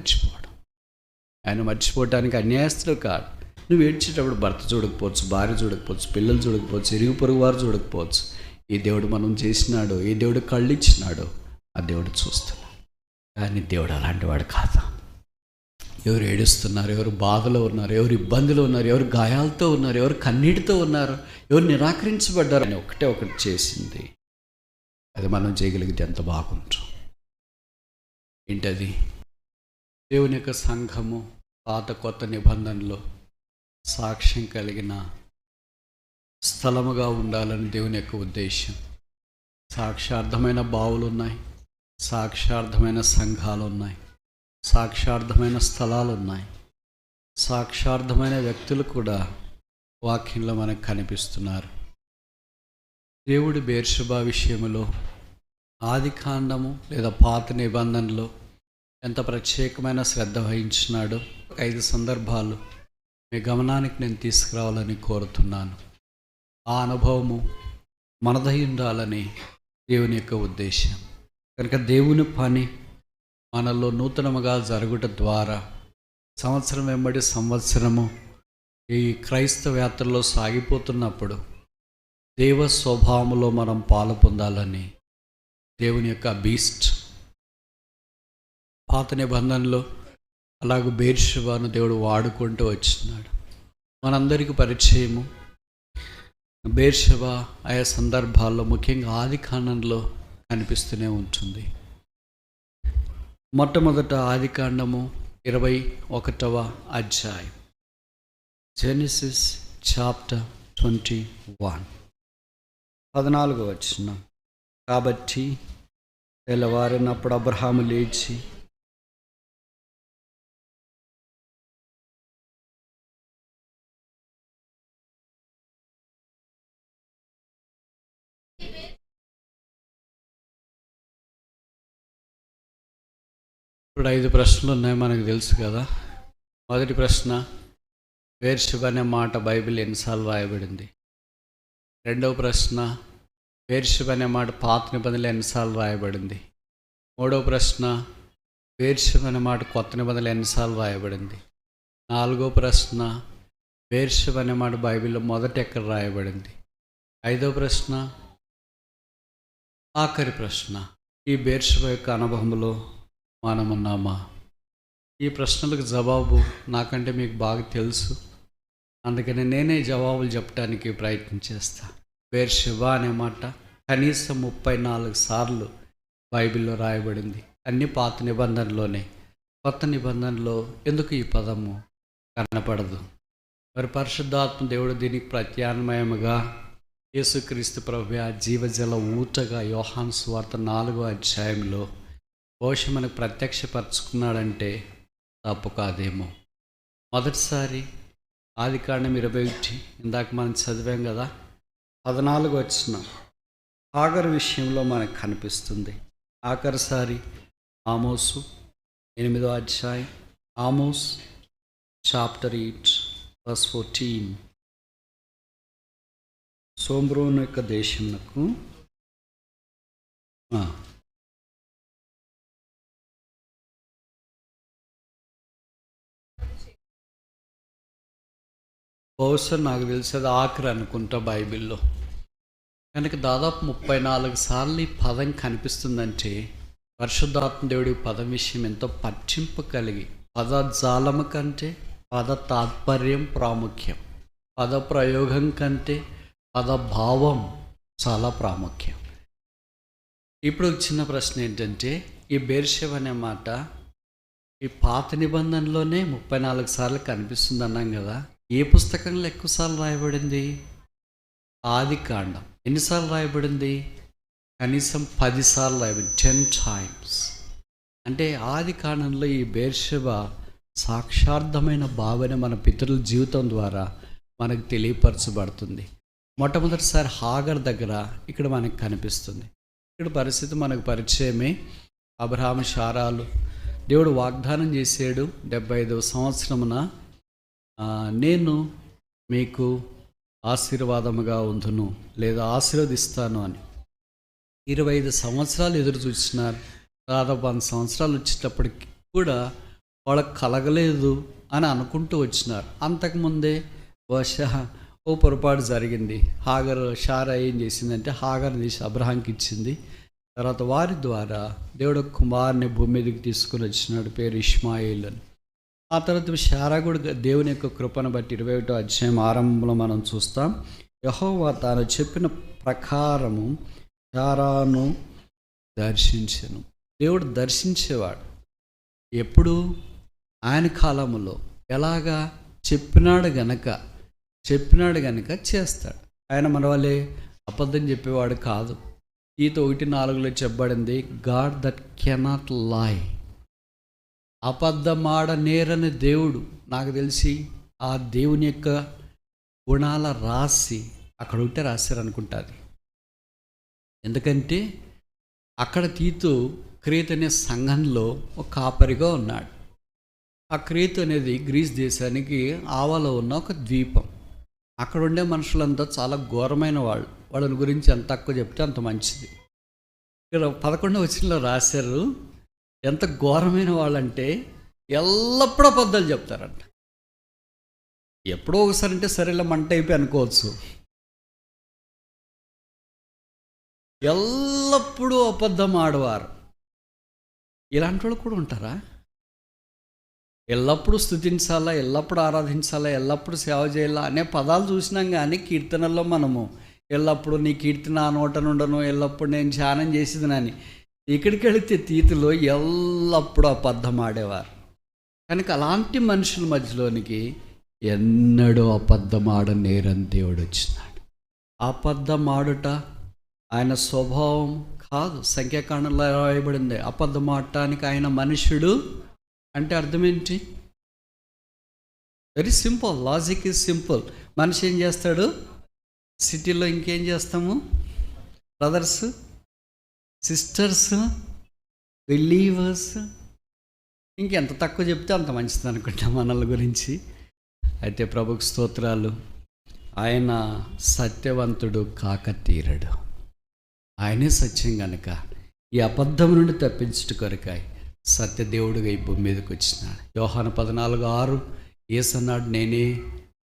మర్చిపోవడం. ఆయన మర్చిపోవటానికి అన్యాయస్తుడు కాదు. నువ్వు ఏడ్చేటప్పుడు భర్త చూడకపోవచ్చు, భార్య చూడకపోవచ్చు, పిల్లలు చూడకపోవచ్చు, ఇరుగు పొరుగు వారు చూడకపోవచ్చు. ఈ దేవుడు మనం చేసినాడు, ఈ దేవుడు కళ్ళు ఇచ్చినాడు, ఆ దేవుడు చూస్తున్నాడు. కానీ దేవుడు అలాంటి వాడు కాదు. ఎవరు ఏడుస్తున్నారు, ఎవరు బాధలో ఉన్నారు, ఎవరు ఇబ్బందులు ఉన్నారు, ఎవరు గాయాలతో ఉన్నారు, ఎవరు కన్నీటితో ఉన్నారు, ఎవరు నిరాకరించబడ్డారు అని ఒకటి చేసింది. అది మనం చేయగలిగితే ఎంత బాగుంటాం. ఏంటది? దేవుని యొక్క సంఘము పాత కొత్త నిబంధనలో సాక్ష్యం కలిగిన స్థలముగా ఉండాలని దేవుని యొక్క ఉద్దేశం. సాక్ష్యార్థమైన బావులు ఉన్నాయి, సాక్ష్యార్థమైన సంఘాలు ఉన్నాయి, సాక్ష్యార్థమైన స్థలాలు ఉన్నాయి, సాక్ష్యార్థమైన వ్యక్తులు కూడా వాక్యంలో మనకు కనిపిస్తున్నారు. దేవుడు బెర్షెబా విషయంలో ఆదికాండము లేదా పాత నిబంధనలో ఎంత ప్రత్యేకమైన శ్రద్ధ వహించినాడో 5 సందర్భాలు మీ గమనానికి నేను తీసుకురావాలని కోరుతున్నాను. ఆ అనుభవము మనదై ఉండాలని దేవుని యొక్క ఉద్దేశం. కనుక దేవుని పని మనలో నూతనముగా జరుగుట ద్వారా సంవత్సరం వెంబడి సంవత్సరము ఈ క్రైస్తవ యాత్రలో సాగిపోతున్నప్పుడు దేవ స్వభావములో మనం పాలు పొందాలని దేవుని యొక్క బీస్ట్. పాత నిబంధనలో అలాగూ బెర్షెబాను దేవుడు వాడుకుంటూ వచ్చినాడు. మనందరికీ పరిచయము బెర్షెబా ఆయా సందర్భాల్లో ముఖ్యంగా ఆదికాండంలో కనిపిస్తూనే ఉంటుంది. మొట్టమొదట ఆదికాండము 21వ అధ్యాయం, జెనెసిస్ చాప్టర్ 21, 14వ వచనం. కాబట్టి తెల్లవారినప్పుడు అబ్రహాము లేచి ఇప్పుడు 5 ప్రశ్నలు ఉన్నాయి, మనకు తెలుసు కదా. మొదటి ప్రశ్న, బెర్షెబా అనే మాట బైబిల్ ఎన్నిసార్లు రాయబడింది? రెండవ ప్రశ్న, బెర్షెబా అనే మాట పాత నిబంధనలు ఎన్నిసార్లు రాయబడింది? మూడవ ప్రశ్న, బెర్షెబా అనే మాట కొత్త నిబంధనలు ఎన్నిసార్లు రాయబడింది? నాలుగో ప్రశ్న, బెర్షెబా అనే మాట బైబిల్లో మొదట ఎక్కడ రాయబడింది? ఐదవ ప్రశ్న, ఆఖరి ప్రశ్న, ఈ బెర్షెబా యొక్క అనుభవంలో మనమున్నామా? ఈ ప్రశ్నలకు జవాబు నాకంటే మీకు బాగా తెలుసు, అందుకని నేనే జవాబులు చెప్పడానికి ప్రయత్నం చేస్తాను. బెర్షెబా అనే మాట కనీసం 34 సార్లు బైబిల్లో రాయబడింది. అన్ని పాత నిబంధనలోనే. కొత్త నిబంధనలో ఎందుకు ఈ పదము కనపడదు? మరి పరిశుద్ధాత్మ దేవుడు దీనికి ప్రత్యామ్నాయముగా యేసుక్రీస్తు ప్రభువే జీవజల ఊటగా యోహాను సువార్త 4వ అధ్యాయంలో బహుశా మనకు ప్రత్యక్షపరచుకున్నాడంటే తప్పు కాదేమో. మొదటిసారి ఆదికాండం 21, ఇందాక మనం చదివాం కదా, 14వ వచనం హాగరు విషయంలో మనకు కనిపిస్తుంది. ఆఖరిసారి ఆమోసు 8వ అధ్యాయం, ఆమోస్ చాప్టర్ 8 verse 14. సోమ్రోను యొక్క దేశమునకు బహుశా నాకు తెలిసేది ఆఖరి అనుకుంటా బైబిల్లో. కనుక దాదాపు 34 సార్లు ఈ పదం కనిపిస్తుందంటే పరిశుద్ధాత్మ దేవుడి పదం విషయం ఎంతో పట్టింపు కలిగి, పదజాలము కంటే పద తాత్పర్యం ప్రాముఖ్యం, పద ప్రయోగం కంటే పద భావం చాలా ప్రాముఖ్యం. ఇప్పుడు చిన్న ప్రశ్న ఏంటంటే, ఈ బెర్షెబా అనే మాట ఈ పాత నిబంధనలోనే 34 సార్లు కనిపిస్తుంది అన్నాం కదా. ఏ పుస్తకంలో ఎక్కువసార్లు రాయబడింది? ఆదికాండం. ఎన్నిసార్లు రాయబడింది? కనీసం 10 సార్లు రాయబడింది, 10 times. అంటే ఆదికాండంలో ఈ బెర్షెబా సాక్షార్థమైన భావన మన పితరుల జీవితం ద్వారా మనకు తెలియపరచబడుతుంది. మొట్టమొదటిసారి హాగర్ దగ్గర ఇక్కడ మనకు కనిపిస్తుంది. ఇక్కడ పరిస్థితి మనకు పరిచయమే. అబ్రహాము శారాలు, దేవుడు వాగ్దానం చేశాడు 75వ సంవత్సరమున నేను మీకు ఆశీర్వాదముగా ఉందును లేదా ఆశీర్వదిస్తాను అని. 25 సంవత్సరాలు ఎదురు చూసినారు. దాదాపు 100 సంవత్సరాలు వచ్చేటప్పటికి కూడా వాళ్ళకి కలగలేదు అని అనుకుంటూ వచ్చినారు. అంతకుముందే బహుశా ఓ పొరపాటు జరిగింది. షారా ఏం చేసిందంటే హాగర్ తీసి అబ్రహాంకి ఇచ్చింది. తర్వాత వారి ద్వారా దేవుడు కుమారుని భూమి మీదకి తీసుకుని వచ్చినాడు, పేరు ఇష్మాయిల్ అని. ఆ తర్వాత షారా కూడా దేవుని యొక్క కృపను బట్టి 21వ అధ్యాయం ఆరంభంలో మనం చూస్తాం. యెహోవా తాను చెప్పిన ప్రకారము షారాను దర్శించెను. దేవుడు దర్శించేవాడు ఎప్పుడు? ఆయన కాలములో. ఎలాగా? చెప్పినాడు గనక చేస్తాడు. ఆయన మన వల్లే అబద్ధం చెప్పేవాడు కాదు. ఈత 1:4 చెప్పబడింది, గాడ్ దట్ కెనాట్ లై. అబద్ధమాడ నేరని దేవుడు. నాకు తెలిసి ఆ దేవుని యొక్క గుణాల రాసి అక్కడ ఉంటే రాశారనుకుంటుంది. ఎందుకంటే అక్కడ తీతు క్రేతు అనే సంఘంలో ఒక కాపరిగా ఉన్నాడు. ఆ క్రేతు అనేది గ్రీస్ దేశానికి ఆవలో ఉన్న ఒక ద్వీపం. అక్కడ ఉండే మనుషులంతా చాలా ఘోరమైన వాళ్ళు. వాళ్ళని గురించి ఎంత తక్కువ చెప్తే అంత మంచిది. ఇక్కడ 11వ వచనంలో రాశారు, ఎంత ఘోరమైన వాళ్ళంటే ఎల్లప్పుడూ అబద్ధాలు చెప్తారంట. ఎప్పుడో ఒకసారి అంటే సరేలా మంట అయిపోయి అనుకోవచ్చు. ఎల్లప్పుడూ అబద్ధం ఆడవారు. ఇలాంటి వాళ్ళు కూడా ఉంటారా? ఎల్లప్పుడూ స్తుతించాలా, ఎల్లప్పుడూ ఆరాధించాలా, ఎల్లప్పుడూ సేవ చేయాలా అనే పదాలు చూసినాం. కానీ కీర్తనల్లో మనము ఎల్లప్పుడూ నీ కీర్తన ఆ నోట నుండను, ఎల్లప్పుడూ నేను ధ్యానం చేసేదినని. ఇక్కడికి వెళితే తీతులో ఎల్లప్పుడూ అబద్ధం ఆడేవారు. కనుక అలాంటి మనుషుల మధ్యలోనికి ఎన్నడూ అబద్ధం ఆడనేరని దేవుడు వచ్చినాడు. అబద్ధం ఆడుట ఆయన స్వభావం కాదు. సంఖ్యాకాండంలో రాయబడింది, అబద్ధం ఆడటానికి ఆయన మనుషుడు అంటే అర్థం ఏంటి? Very simple, logic is simple. మనిషి ఏం చేస్తాడు? సిటీలో ఇంకేం చేస్తాము? బ్రదర్స్, సిస్టర్స్, బిలీవర్స్, ఇంకెంత తక్కువ చెప్తే అంత మంచిది అనుకుంటాం మనల గురించి. అయితే ప్రభుకు స్తోత్రాలు. ఆయన సత్యవంతుడు కాక తీరడు. ఆయనే సత్యం కనుక ఈ అబద్ధం నుండి తప్పించుట కొరకాయ సత్యదేవుడుగా ఈ భూమి మీదకి వచ్చినాడు. యోహాను 14:6 యేసు అన్నాడు, నేనే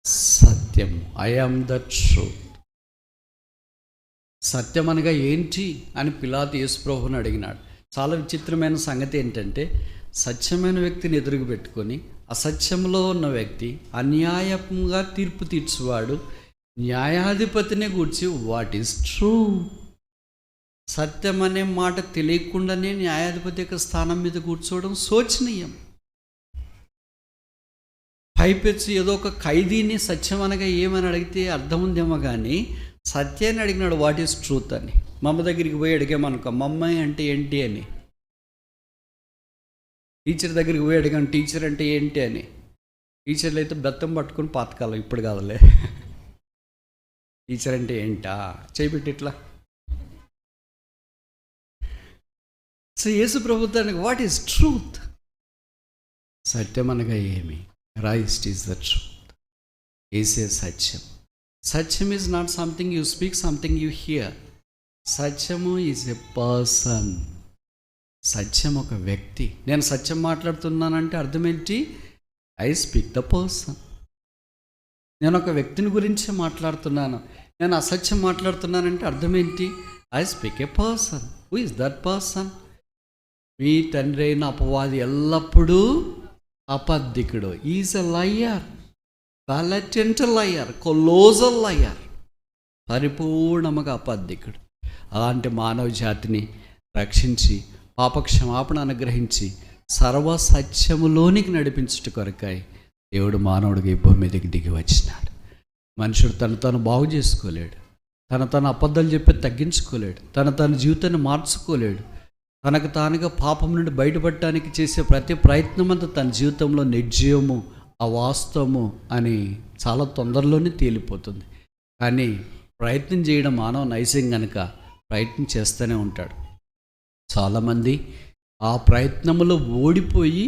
సత్యం, ఐ యామ్ ద ట్రూత్. సత్యం అనగా ఏంటి అని పిలాతు యేసు ప్రభువుని అడిగినాడు. చాలా విచిత్రమైన సంగతి ఏంటంటే, సత్యమైన వ్యక్తిని ఎదురుగు పెట్టుకొని అసత్యంలో ఉన్న వ్యక్తి అన్యాయంగా తీర్పు తీర్చువాడు న్యాయాధిపతిని గూర్చి వాట్ ఈస్ ట్రూ. సత్యం అనే మాట తెలియకుండానే న్యాయాధిపతి యొక్క స్థానం మీద కూర్చోవడం శోచనీయం. పైపెచ్చి ఏదో ఒక ఖైదీని సత్యం అనగా ఏమని అడిగితే అర్థం ఉందేమో, కానీ సత్యాన్ని అడిగినాడు వాట్ ఈస్ ట్రూత్ అని. మా అమ్మ దగ్గరికి పోయి అడిగామనుకో, మా అమ్మాయి అంటే ఏంటి అని. టీచర్ దగ్గరికి పోయి అడిగాను టీచర్ అంటే ఏంటి అని. టీచర్లు అయితే బెత్తం పట్టుకుని పాతకాలం, ఇప్పుడు కాదులే. టీచర్ అంటే ఏంటా చేయబెట్టి ఇట్లా. సో యేసు ప్రభుత్వానికి వాట్ ఈస్ ట్రూత్? సత్యం అనగా ఏమి? Christ is the truth. ఏసే సత్యం. సత్యం is not something you speak, something you hear. సత్యము ఈజ్ ఎ పర్సన్. సత్యం ఒక వ్యక్తి. నేను సత్యం మాట్లాడుతున్నానంటే అర్థం ఏంటి? I speak the person. నేను ఒక వ్యక్తిని గురించే మాట్లాడుతున్నాను. నేను అసత్యం మాట్లాడుతున్నానంటే అర్థం ఏంటి? I speak a person. Who is that person? మీ తండ్రి అయిన అపవాది ఎల్లప్పుడూ అబద్ధికుడు. Is a liar, blatant liar, colossal liar, పరిపూర్ణముగా అబద్ధికుడు. అలాంటి మానవ జాతిని రక్షించి పాపక్షమాపణ అనుగ్రహించి సర్వసత్యములోనికి నడిపించుట కొరకాయ దేవుడు మానవుడికి ఈ భూమి మీదకి దిగి వచ్చినాడు. మనుషుడు తను బాగు చేసుకోలేడు, తను అబద్ధాలు చెప్పి తగ్గించుకోలేడు, తన జీవితాన్ని మార్చుకోలేడు. తనకు తానుగా పాపం నుండి బయటపడటానికి చేసే ప్రతి ప్రయత్నం అంతా తన జీవితంలో నిర్జీవము, అవాస్తవము అని చాలా తొందరలోనే తేలిపోతుంది. కానీ ప్రయత్నం చేయడం మానవ నైజం కనుక ప్రయత్నం చేస్తూనే ఉంటాడు. చాలామంది ఆ ప్రయత్నంలో ఓడిపోయి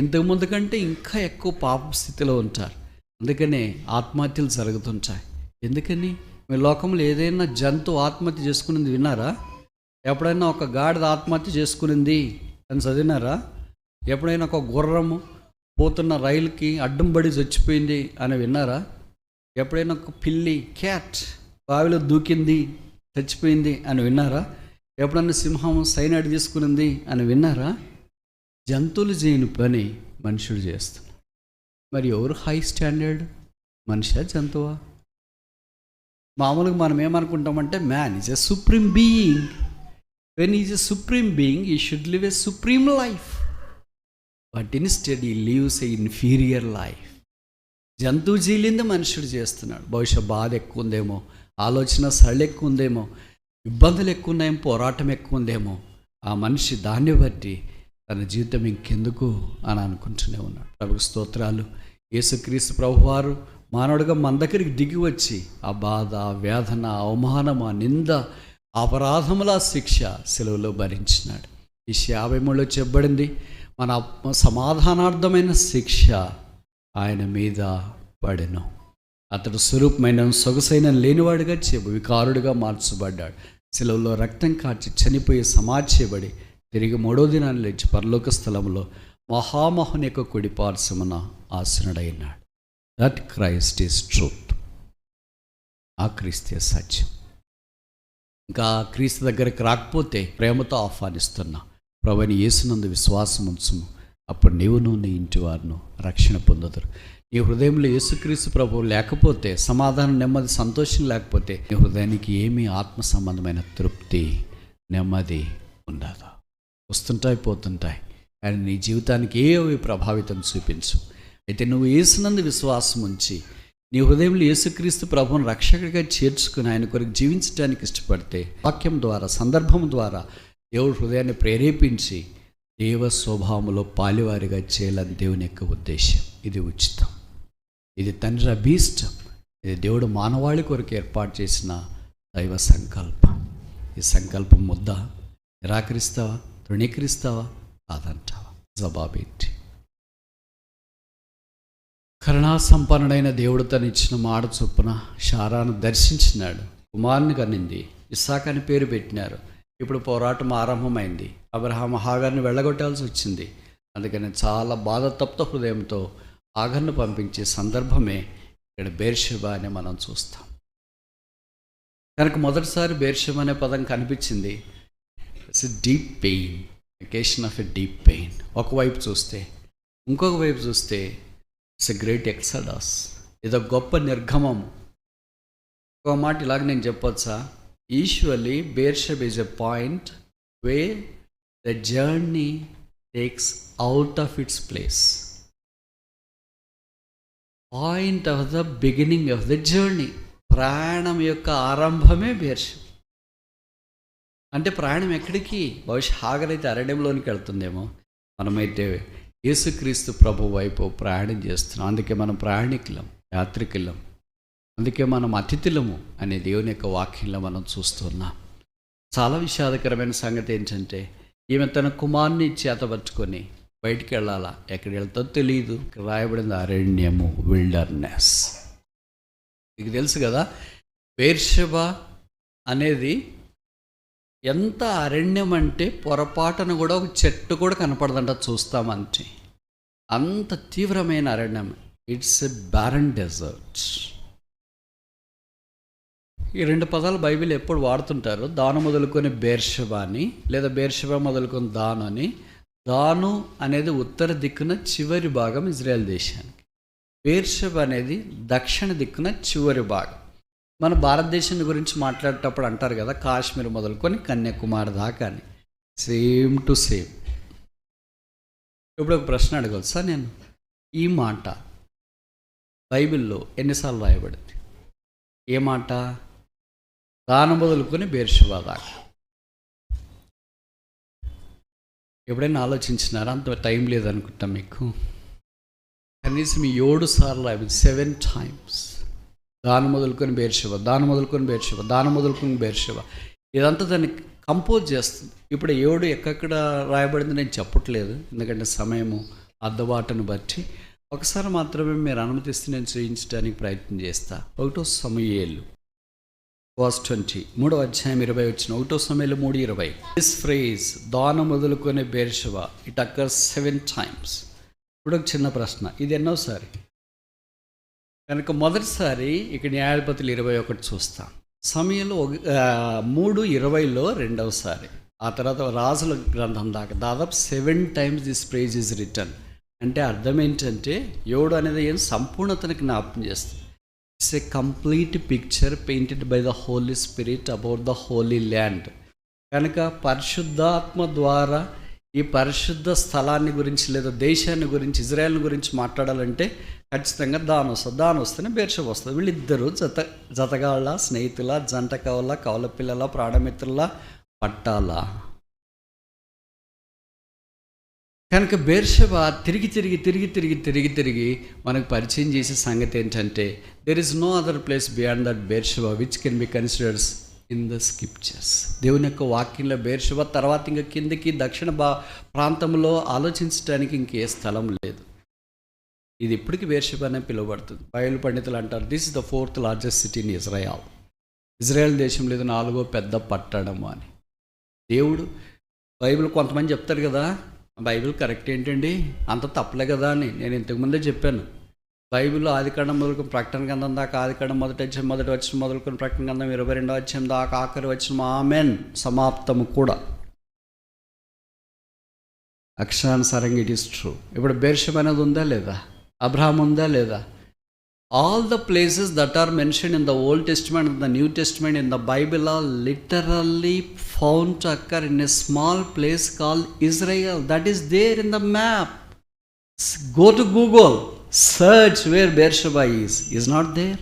ఇంతకుముందు కంటే ఇంకా ఎక్కువ పాప స్థితిలో ఉంటారు. అందుకనే ఆత్మహత్యలు జరుగుతుంటాయి. ఎందుకని? మీ లోకంలో ఏదైనా జంతువు ఆత్మహత్య చేసుకునేది విన్నారా? ఎప్పుడైనా ఒక గాడిద ఆత్మహత్య చేసుకునింది అని చదివినారా? ఎప్పుడైనా ఒక గుర్రము, పోతున్న రైలుకి అడ్డం పడి చచ్చిపోయింది అని విన్నారా? ఎప్పుడైనా ఒక పిల్లి క్యాట్ బావిలో దూకింది చచ్చిపోయింది అని విన్నారా? ఎప్పుడన్నా సింహం సైనాడ్ తీసుకునింది అని విన్నారా? జంతువులు చేయని పని మనుషుడు చేస్తున్నాడు. మరి ఎవరు హై స్టాండర్డ్, మనిషా జంతువా? మామూలుగా మనం ఏమనుకుంటామంటే man is a supreme being. When is a supreme being he should live a supreme life, but instead he lives a inferior life. జంతువు జీలింది మనుషుడు చేస్తున్నాడు. బహుశా బాధ ఎక్కువ ఉందేమో, ఆలోచన సరళ ఎక్కువ ఉందేమో, ఇబ్బందులు ఎక్కువ ఉన్నాయేమో, పోరాటం ఎక్కువ ఉందేమో. ఆ మనిషి దాన్ని బట్టి తన జీవితం ఇంకెందుకు అని అనుకుంటూనే ఉన్నాడు. ప్రభుకు స్తోత్రాలు. యేసుక్రీస్తు ప్రభువారు మానవుడిగా మన దగ్గరికి దిగి వచ్చి ఆ బాధ, వేదన, అవమానం, ఆ నింద, అపరాధముల శిక్ష సెలవులో భరించినాడు. ఈ 53లో చెప్పబడింది, మన సమాధానార్థమైన శిక్ష ఆయన మీద పడెను. అతడు స్వరూపమైన సొగసైన లేనివాడిగా వికారుడిగా మార్చబడ్డాడు. సెలవులో రక్తం కార్చి చనిపోయి సమాధి తిరిగి 3వ దినాన్ని లేచి పరలోక స్థలంలో మహామహుని యొక్క కుడి పార్శ్వమున ఆసీనుడైనాడు. That Christ is truth. ఆ క్రీస్తే సత్యం. ఇంకా క్రీస్తు దగ్గరికి రాకపోతే ప్రేమతో ఆహ్వానిస్తున్నా, ప్రభువైన యేసునందు విశ్వాసం ఉంచుము, అప్పుడు నీవును నీ ఇంటి వారును రక్షణ పొందుతారు. నీ హృదయంలో యేసుక్రీస్తు ప్రభువు లేకపోతే, సమాధానం, నెమ్మది, సంతోషం లేకపోతే నీ హృదయానికి ఏమీ ఆత్మ సంబంధమైన తృప్తి, నెమ్మది ఉండదు. వస్తుంటాయి, పోతుంటాయి, కానీ నీ జీవితానికి ఏవి ప్రభావితం చూపించు. అయితే నువ్వు యేసునందు విశ్వాసం ఉంచి నీ హృదయంలో యేసుక్రీస్తు ప్రభువును రక్షకుడిగా చేర్చుకుని ఆయన కొరకు జీవించడానికి ఇష్టపడితే, వాక్యం ద్వారా, సందర్భం ద్వారా దేవుడు హృదయాన్ని ప్రేరేపించి దేవ స్వభావంలో పాలివారిగా చేయాలని దేవుని యొక్క ఉద్దేశం. ఇది ఉచితం, ఇది తండ్రి అభీష్టం, ఇది దేవుడు మానవాళి కొరకు ఏర్పాటు చేసిన దైవ సంకల్పం. ఈ సంకల్పం ముద్ద నిరాకరిస్తావా, తృణీకరిస్తావా, కాదంటావా? జవాబేంటి? కరుణా సంపన్నుడైన దేవుడు తను ఇచ్చిన మాట చొప్పున శారాను దర్శించినాడు, కుమారుని కనింది, ఇస్సాకు అని పేరు పెట్టినారు. ఇప్పుడు పోరాటం ఆరంభమైంది. అబ్రహాం హాగర్ని వెళ్ళగొట్టాల్సి వచ్చింది. అందుకని చాలా బాధతప్త హృదయంతో హాగర్ను పంపించే సందర్భమే ఇక్కడ బేర్షెబా అని మనం చూస్తాం. కనుక మొదటిసారి బేర్షెబా అనే పదం కనిపించింది. It's a deep pain, occasion of a deep pain. ఒకవైపు చూస్తే, ఇంకొక వైపు చూస్తే ఇట్స్ ఎ గ్రేట్ ఎక్సడస్, ఇదో గొప్ప నిర్గమం. ఒక మాట ఇలాగ నేను చెప్పొచ్చా? Usually Beersheba is a point way the journey takes out of its place. Point of the beginning of the journey. ప్రయాణం యొక్క ఆరంభమే బేర్షెబా. అంటే ప్రయాణం ఎక్కడికి? బహుశా హాగర్ అయితే అరణ్యంలోనికి వెళ్తుందేమో, మనమైతే యేసుక్రీస్తు ప్రభు వైపు ప్రయాణం చేస్తున్నాం. అందుకే మనం ప్రయాణికులం, యాత్రికులం, అందుకే మనం అతిథులము అనే దేవుని యొక్క వాక్యంలో మనం చూస్తున్నాం. చాలా విషాదకరమైన సంగతి ఏంటంటే, ఈమె తన కుమారుని చేతపట్టుకొని బయటికి వెళ్ళాలా, ఎక్కడికి వెళ్తుందో తెలియదు. రాయబడింది అరణ్యము, విల్డర్నెస్. మీకు తెలుసు కదా, బేర్షెబా అనేది ఎంత అరణ్యం అంటే పొరపాటును కూడా ఒక చెట్టు కూడా కనపడదంట చూస్తామంటే. అంత తీవ్రమైన అరణ్యం. It's a barren desert. ఈ 2 పదాలు బైబిల్ ఎప్పుడు వాడుతుంటారు. దాను మొదలుకొని బేర్షెబా అని, లేదా బేర్షెబా మొదలుకొని దాను అని. దాను అనేది ఉత్తర దిక్కున చివరి భాగం ఇజ్రాయెల్ దేశానికి. బేర్షెబా అనేది దక్షిణ దిక్కున చివరి భాగం. మన భారతదేశం గురించి మాట్లాడేటప్పుడు అంటారు కదా, కాశ్మీర్ మొదలుకొని కన్యాకుమారి దాకా అని. Same to same. ఇప్పుడు ఒక ప్రశ్న అడగవచ్చా నేను? ఈ మాట బైబిల్లో ఎన్నిసార్లు రాయబడింది? ఏ మాట? దాను మొదలుకొని బేర్షెబా దాకా. ఎప్పుడైనా ఆలోచించినారా? అంత టైం లేదనుకుంటా మీకు. కనీసం 7 సార్లు రాయబడింది, 7 times. దాను మొదలుకొని బేర్షెబా, దాను మొదలుకొని బేర్షెబా, దాను మొదలుకొని బేర్షెబా. ఇదంతా దాన్ని కంపోజ్ చేస్తుంది. ఇప్పుడు 7 ఎక్కడెక్కడ రాయబడింది నేను చెప్పట్లేదు, ఎందుకంటే సమయము అద్దబాటును బట్టి. ఒకసారి మాత్రమే మీరు అనుమతిస్తే నేను చూపించడానికి ప్రయత్నం చేస్తా. 1 సమూయేలు verse 20, 3వ అధ్యాయం 20 వచ్చిన 1 సమూయేలు 3:20. దిస్ ఫ్రేజ్ దాను మొదలుకొని బేర్షెబా, ఇట్ అక్కర్స్ 7 times. ఇప్పుడు ఒక చిన్న ప్రశ్న, ఇది ఎన్నోసారి కనుక? మొదటిసారి ఇక్కడ న్యాయాధిపతులు 21 చూస్తాం, సమయంలో 3:20లో రెండవసారి, ఆ తర్వాత రాజుల గ్రంథం దాకా దాదాపు 7 times this prize is return. అంటే అర్థం ఏంటంటే యోడు అనేది ఏం సంపూర్ణతను జ్ఞాపకం చేస్తుంది. It's a complete picture painted by the Holy Spirit about the Holy Land. కనుక పరిశుద్ధాత్మ ద్వారా ఈ పరిశుద్ధ స్థలాన్ని గురించి లేదా దేశాన్ని గురించి, ఇజ్రాయెల్ గురించి మాట్లాడాలంటే ఖచ్చితంగా దాని వస్తేనే బేర్షెబ వస్తుంది. వీళ్ళిద్దరూ జతగాళ్ళ, స్నేహితుల, జంట కవల, కవల పిల్లల, ప్రాణమిత్రుల, పట్టాల. కనుక బేర్షెబ తిరిగి మనకు పరిచయం చేసే సంగతి ఏంటంటే there is no other place beyond that Beersheba which can be considers in the scriptures. దేవుని యొక్క వాక్యంలో బేర్షెబ తర్వాత ఇంకా కిందకి దక్షిణ ప్రాంతంలో ఆలోచించడానికి ఇంకే స్థలం లేదు. ఇది ఇప్పటికీ బేర్షెబ అనే పిలువబడుతుంది. బైబిల్ పండితులు అంటారు this is the 4th largest city in Israel. Israel దేశంలో ఇది 4వ పెద్ద పట్టణం అని. దేవుడు బైబిల్ కొంతమంది చెప్తారు కదా, బైబిల్ కరెక్ట్ ఏంటండి, అంత తప్పలే కదా అని. నేను ఇంతకుముందే చెప్పాను, బైబిల్లో ఆదికాండం మొదలుకొని ప్రకటన గ్రంథం దాకా, ఆదికాండం మొదటి వచ్చిన మొదలుకొని ప్రకటన గ్రంథం 22వ అధ్యాయం దాకా ఆఖరి వచ్చిన ఆమెన్ సమాప్తము కూడా అక్షరానుసారంగా ఇట్ ఈస్ ట్రూ. ఇప్పుడు బేర్షెబ అనేది ఉందా లేదా, అబ్రహాం ఉందా లేదా? All the places that are mention in the Old Testament and the New Testament in the Bible are literally found to occur in a small place called Israel. That is there in the map. Go to Google, search where Beersheba is not there.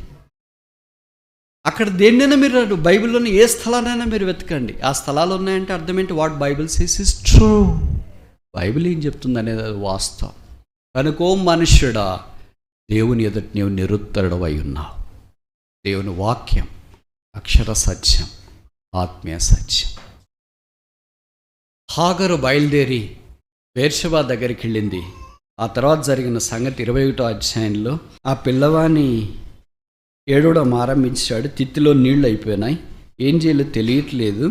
అక్కడ దేన్నైనా మీరు బైబిల్లోని ఏ స్థలానైనా మీరు వెతకండి, ఆ స్థలాలు ఉన్నాయంటే అర్థం ఏంటి? What Bible says is true. Bible ఏం చెప్తుంది అనేది అది వాస్తవం. కనుకో మనుష్యుడా, దేవుని ఎదుట నీవు నిరుత్తరుడవై ఉన్నావు. దేవుని వాక్యం అక్షర సత్యం, ఆత్మీయ సత్యం. హాగరు బయలుదేరి బేర్షెబా దగ్గరికి వెళ్ళింది. ఆ తర్వాత జరిగిన సంగతి 21వ అధ్యాయంలో ఆ పిల్లవాని ఏడవడం ఆరంభించాడు. తిత్తిలో నీళ్లు అయిపోయినాయి, ఏం చేయాలో తెలియట్లేదు.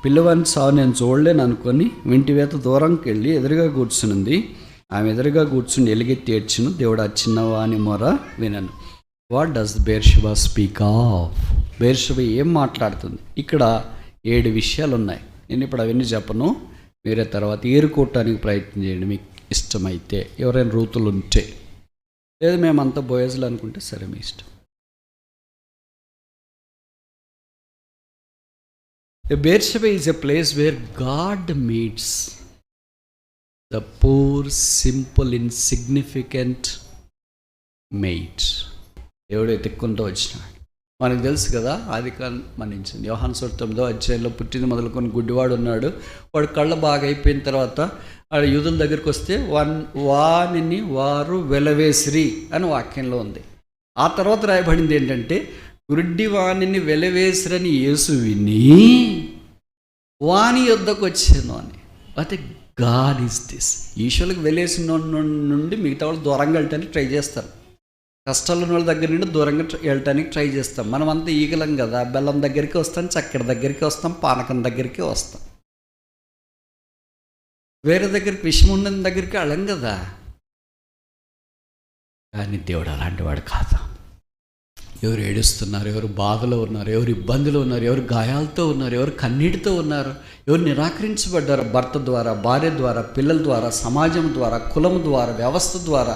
పిల్లవాని సావు నేను చూడలేను అనుకొని వింటివేత దూరంకి వెళ్ళి ఎదురుగా కూర్చునింది. ఆమె ఎదురుగా కూర్చుని ఎలుగెత్తి ఏడ్చును. దేవుడు ఆ చిన్నవాని మొర వినను. What does Beersheba speak of? Beersheba ఏం మాట్లాడుతుంది? ఇక్కడ 7 విషయాలు ఉన్నాయి. నేను ఇప్పుడు అవన్నీ చెప్పను, మీరే తర్వాత ఏరుకోవటానికి ప్రయత్నం చేయండి మీకు ఇష్టమైతే. ఎవరైనా రూతులు ఉంటే, లేదు మేమంతా బోయజులు అనుకుంటే సరే మీ ఇష్టం. Beersheba is a place where God meets the poor, simple, insignificant mate. దేవుడు ఎత్తుక్కుంటూ వచ్చినాడు. మనకు తెలుసు కదా, ఆది కాండం మన్నించింది. యోహాను సువార్త 9వ అధ్యాయంలో పుట్టింది మొదలుకొని గుడ్డివాడు ఉన్నాడు. వాడు కళ్ళ బాగా అయిపోయిన తర్వాత వాడు యూదుల దగ్గరికి వస్తే వానిని వారు వెలవేసిరి అని వాక్యంలో ఉంది. ఆ తర్వాత రాయబడింది ఏంటంటే గుడ్డి వాణిని వెలవేసిరని యేసు విని వాని యొద్దకు వచ్చాను అని. అయితే గాడ్ ఈజ్ దిస్. ఈశ్వరులకు వెలేసిన నుండి మిగతా వాళ్ళు దూరంగా వెళ్ళటానికి ట్రై చేస్తారు. కష్టాలు ఉన్న వాళ్ళ దగ్గర నుండి దూరంగా వెళ్ళటానికి ట్రై చేస్తాం. మనం అంతా ఈగలం కదా, బెల్లం దగ్గరికి వస్తాం, చక్కెర దగ్గరికి వస్తాం, పానకం దగ్గరికి వస్తాం. వేరే దగ్గరికి విషయం ఉన్న దగ్గరికి వెళ్ళం కదా. కానీ దేవుడు అలాంటి వాడు కాదు. ఎవరు ఏడుస్తున్నారు, ఎవరు బాధలో ఉన్నారు, ఎవరు ఇబ్బందులు ఉన్నారు, ఎవరు గాయాలతో ఉన్నారు, ఎవరు కన్నీటితో ఉన్నారు, ఎవరు నిరాకరించబడ్డారు భర్త ద్వారా, భార్య ద్వారా, పిల్లల ద్వారా, సమాజం ద్వారా, కులం ద్వారా, వ్యవస్థ ద్వారా,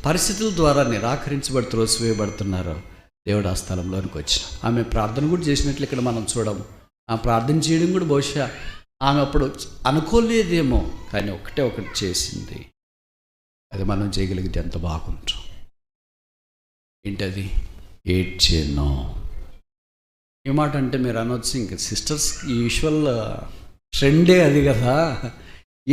పరిస్థితుల ద్వారా నిరాకరించబడి త్రోసివేయబడుతున్నారు. దేవుడు ఆ స్థలంలోనికి వచ్చిన ఆమె ప్రార్థన కూడా చేసినట్లు ఇక్కడ మనం చూడము. ఆ ప్రార్థన చేయడం కూడా బహుశా ఆమె అప్పుడు అనుకోలేదేమో, కానీ ఒకటి చేసింది. అది మనం చేయగలిగితే ఎంత బాగుంటాం. ఏంటది? ఏడ్చేను. ఏ మాట అంటే మీరు అనొచ్చు, ఇంకా సిస్టర్స్ యూజువల్ ట్రెండే అది కదా.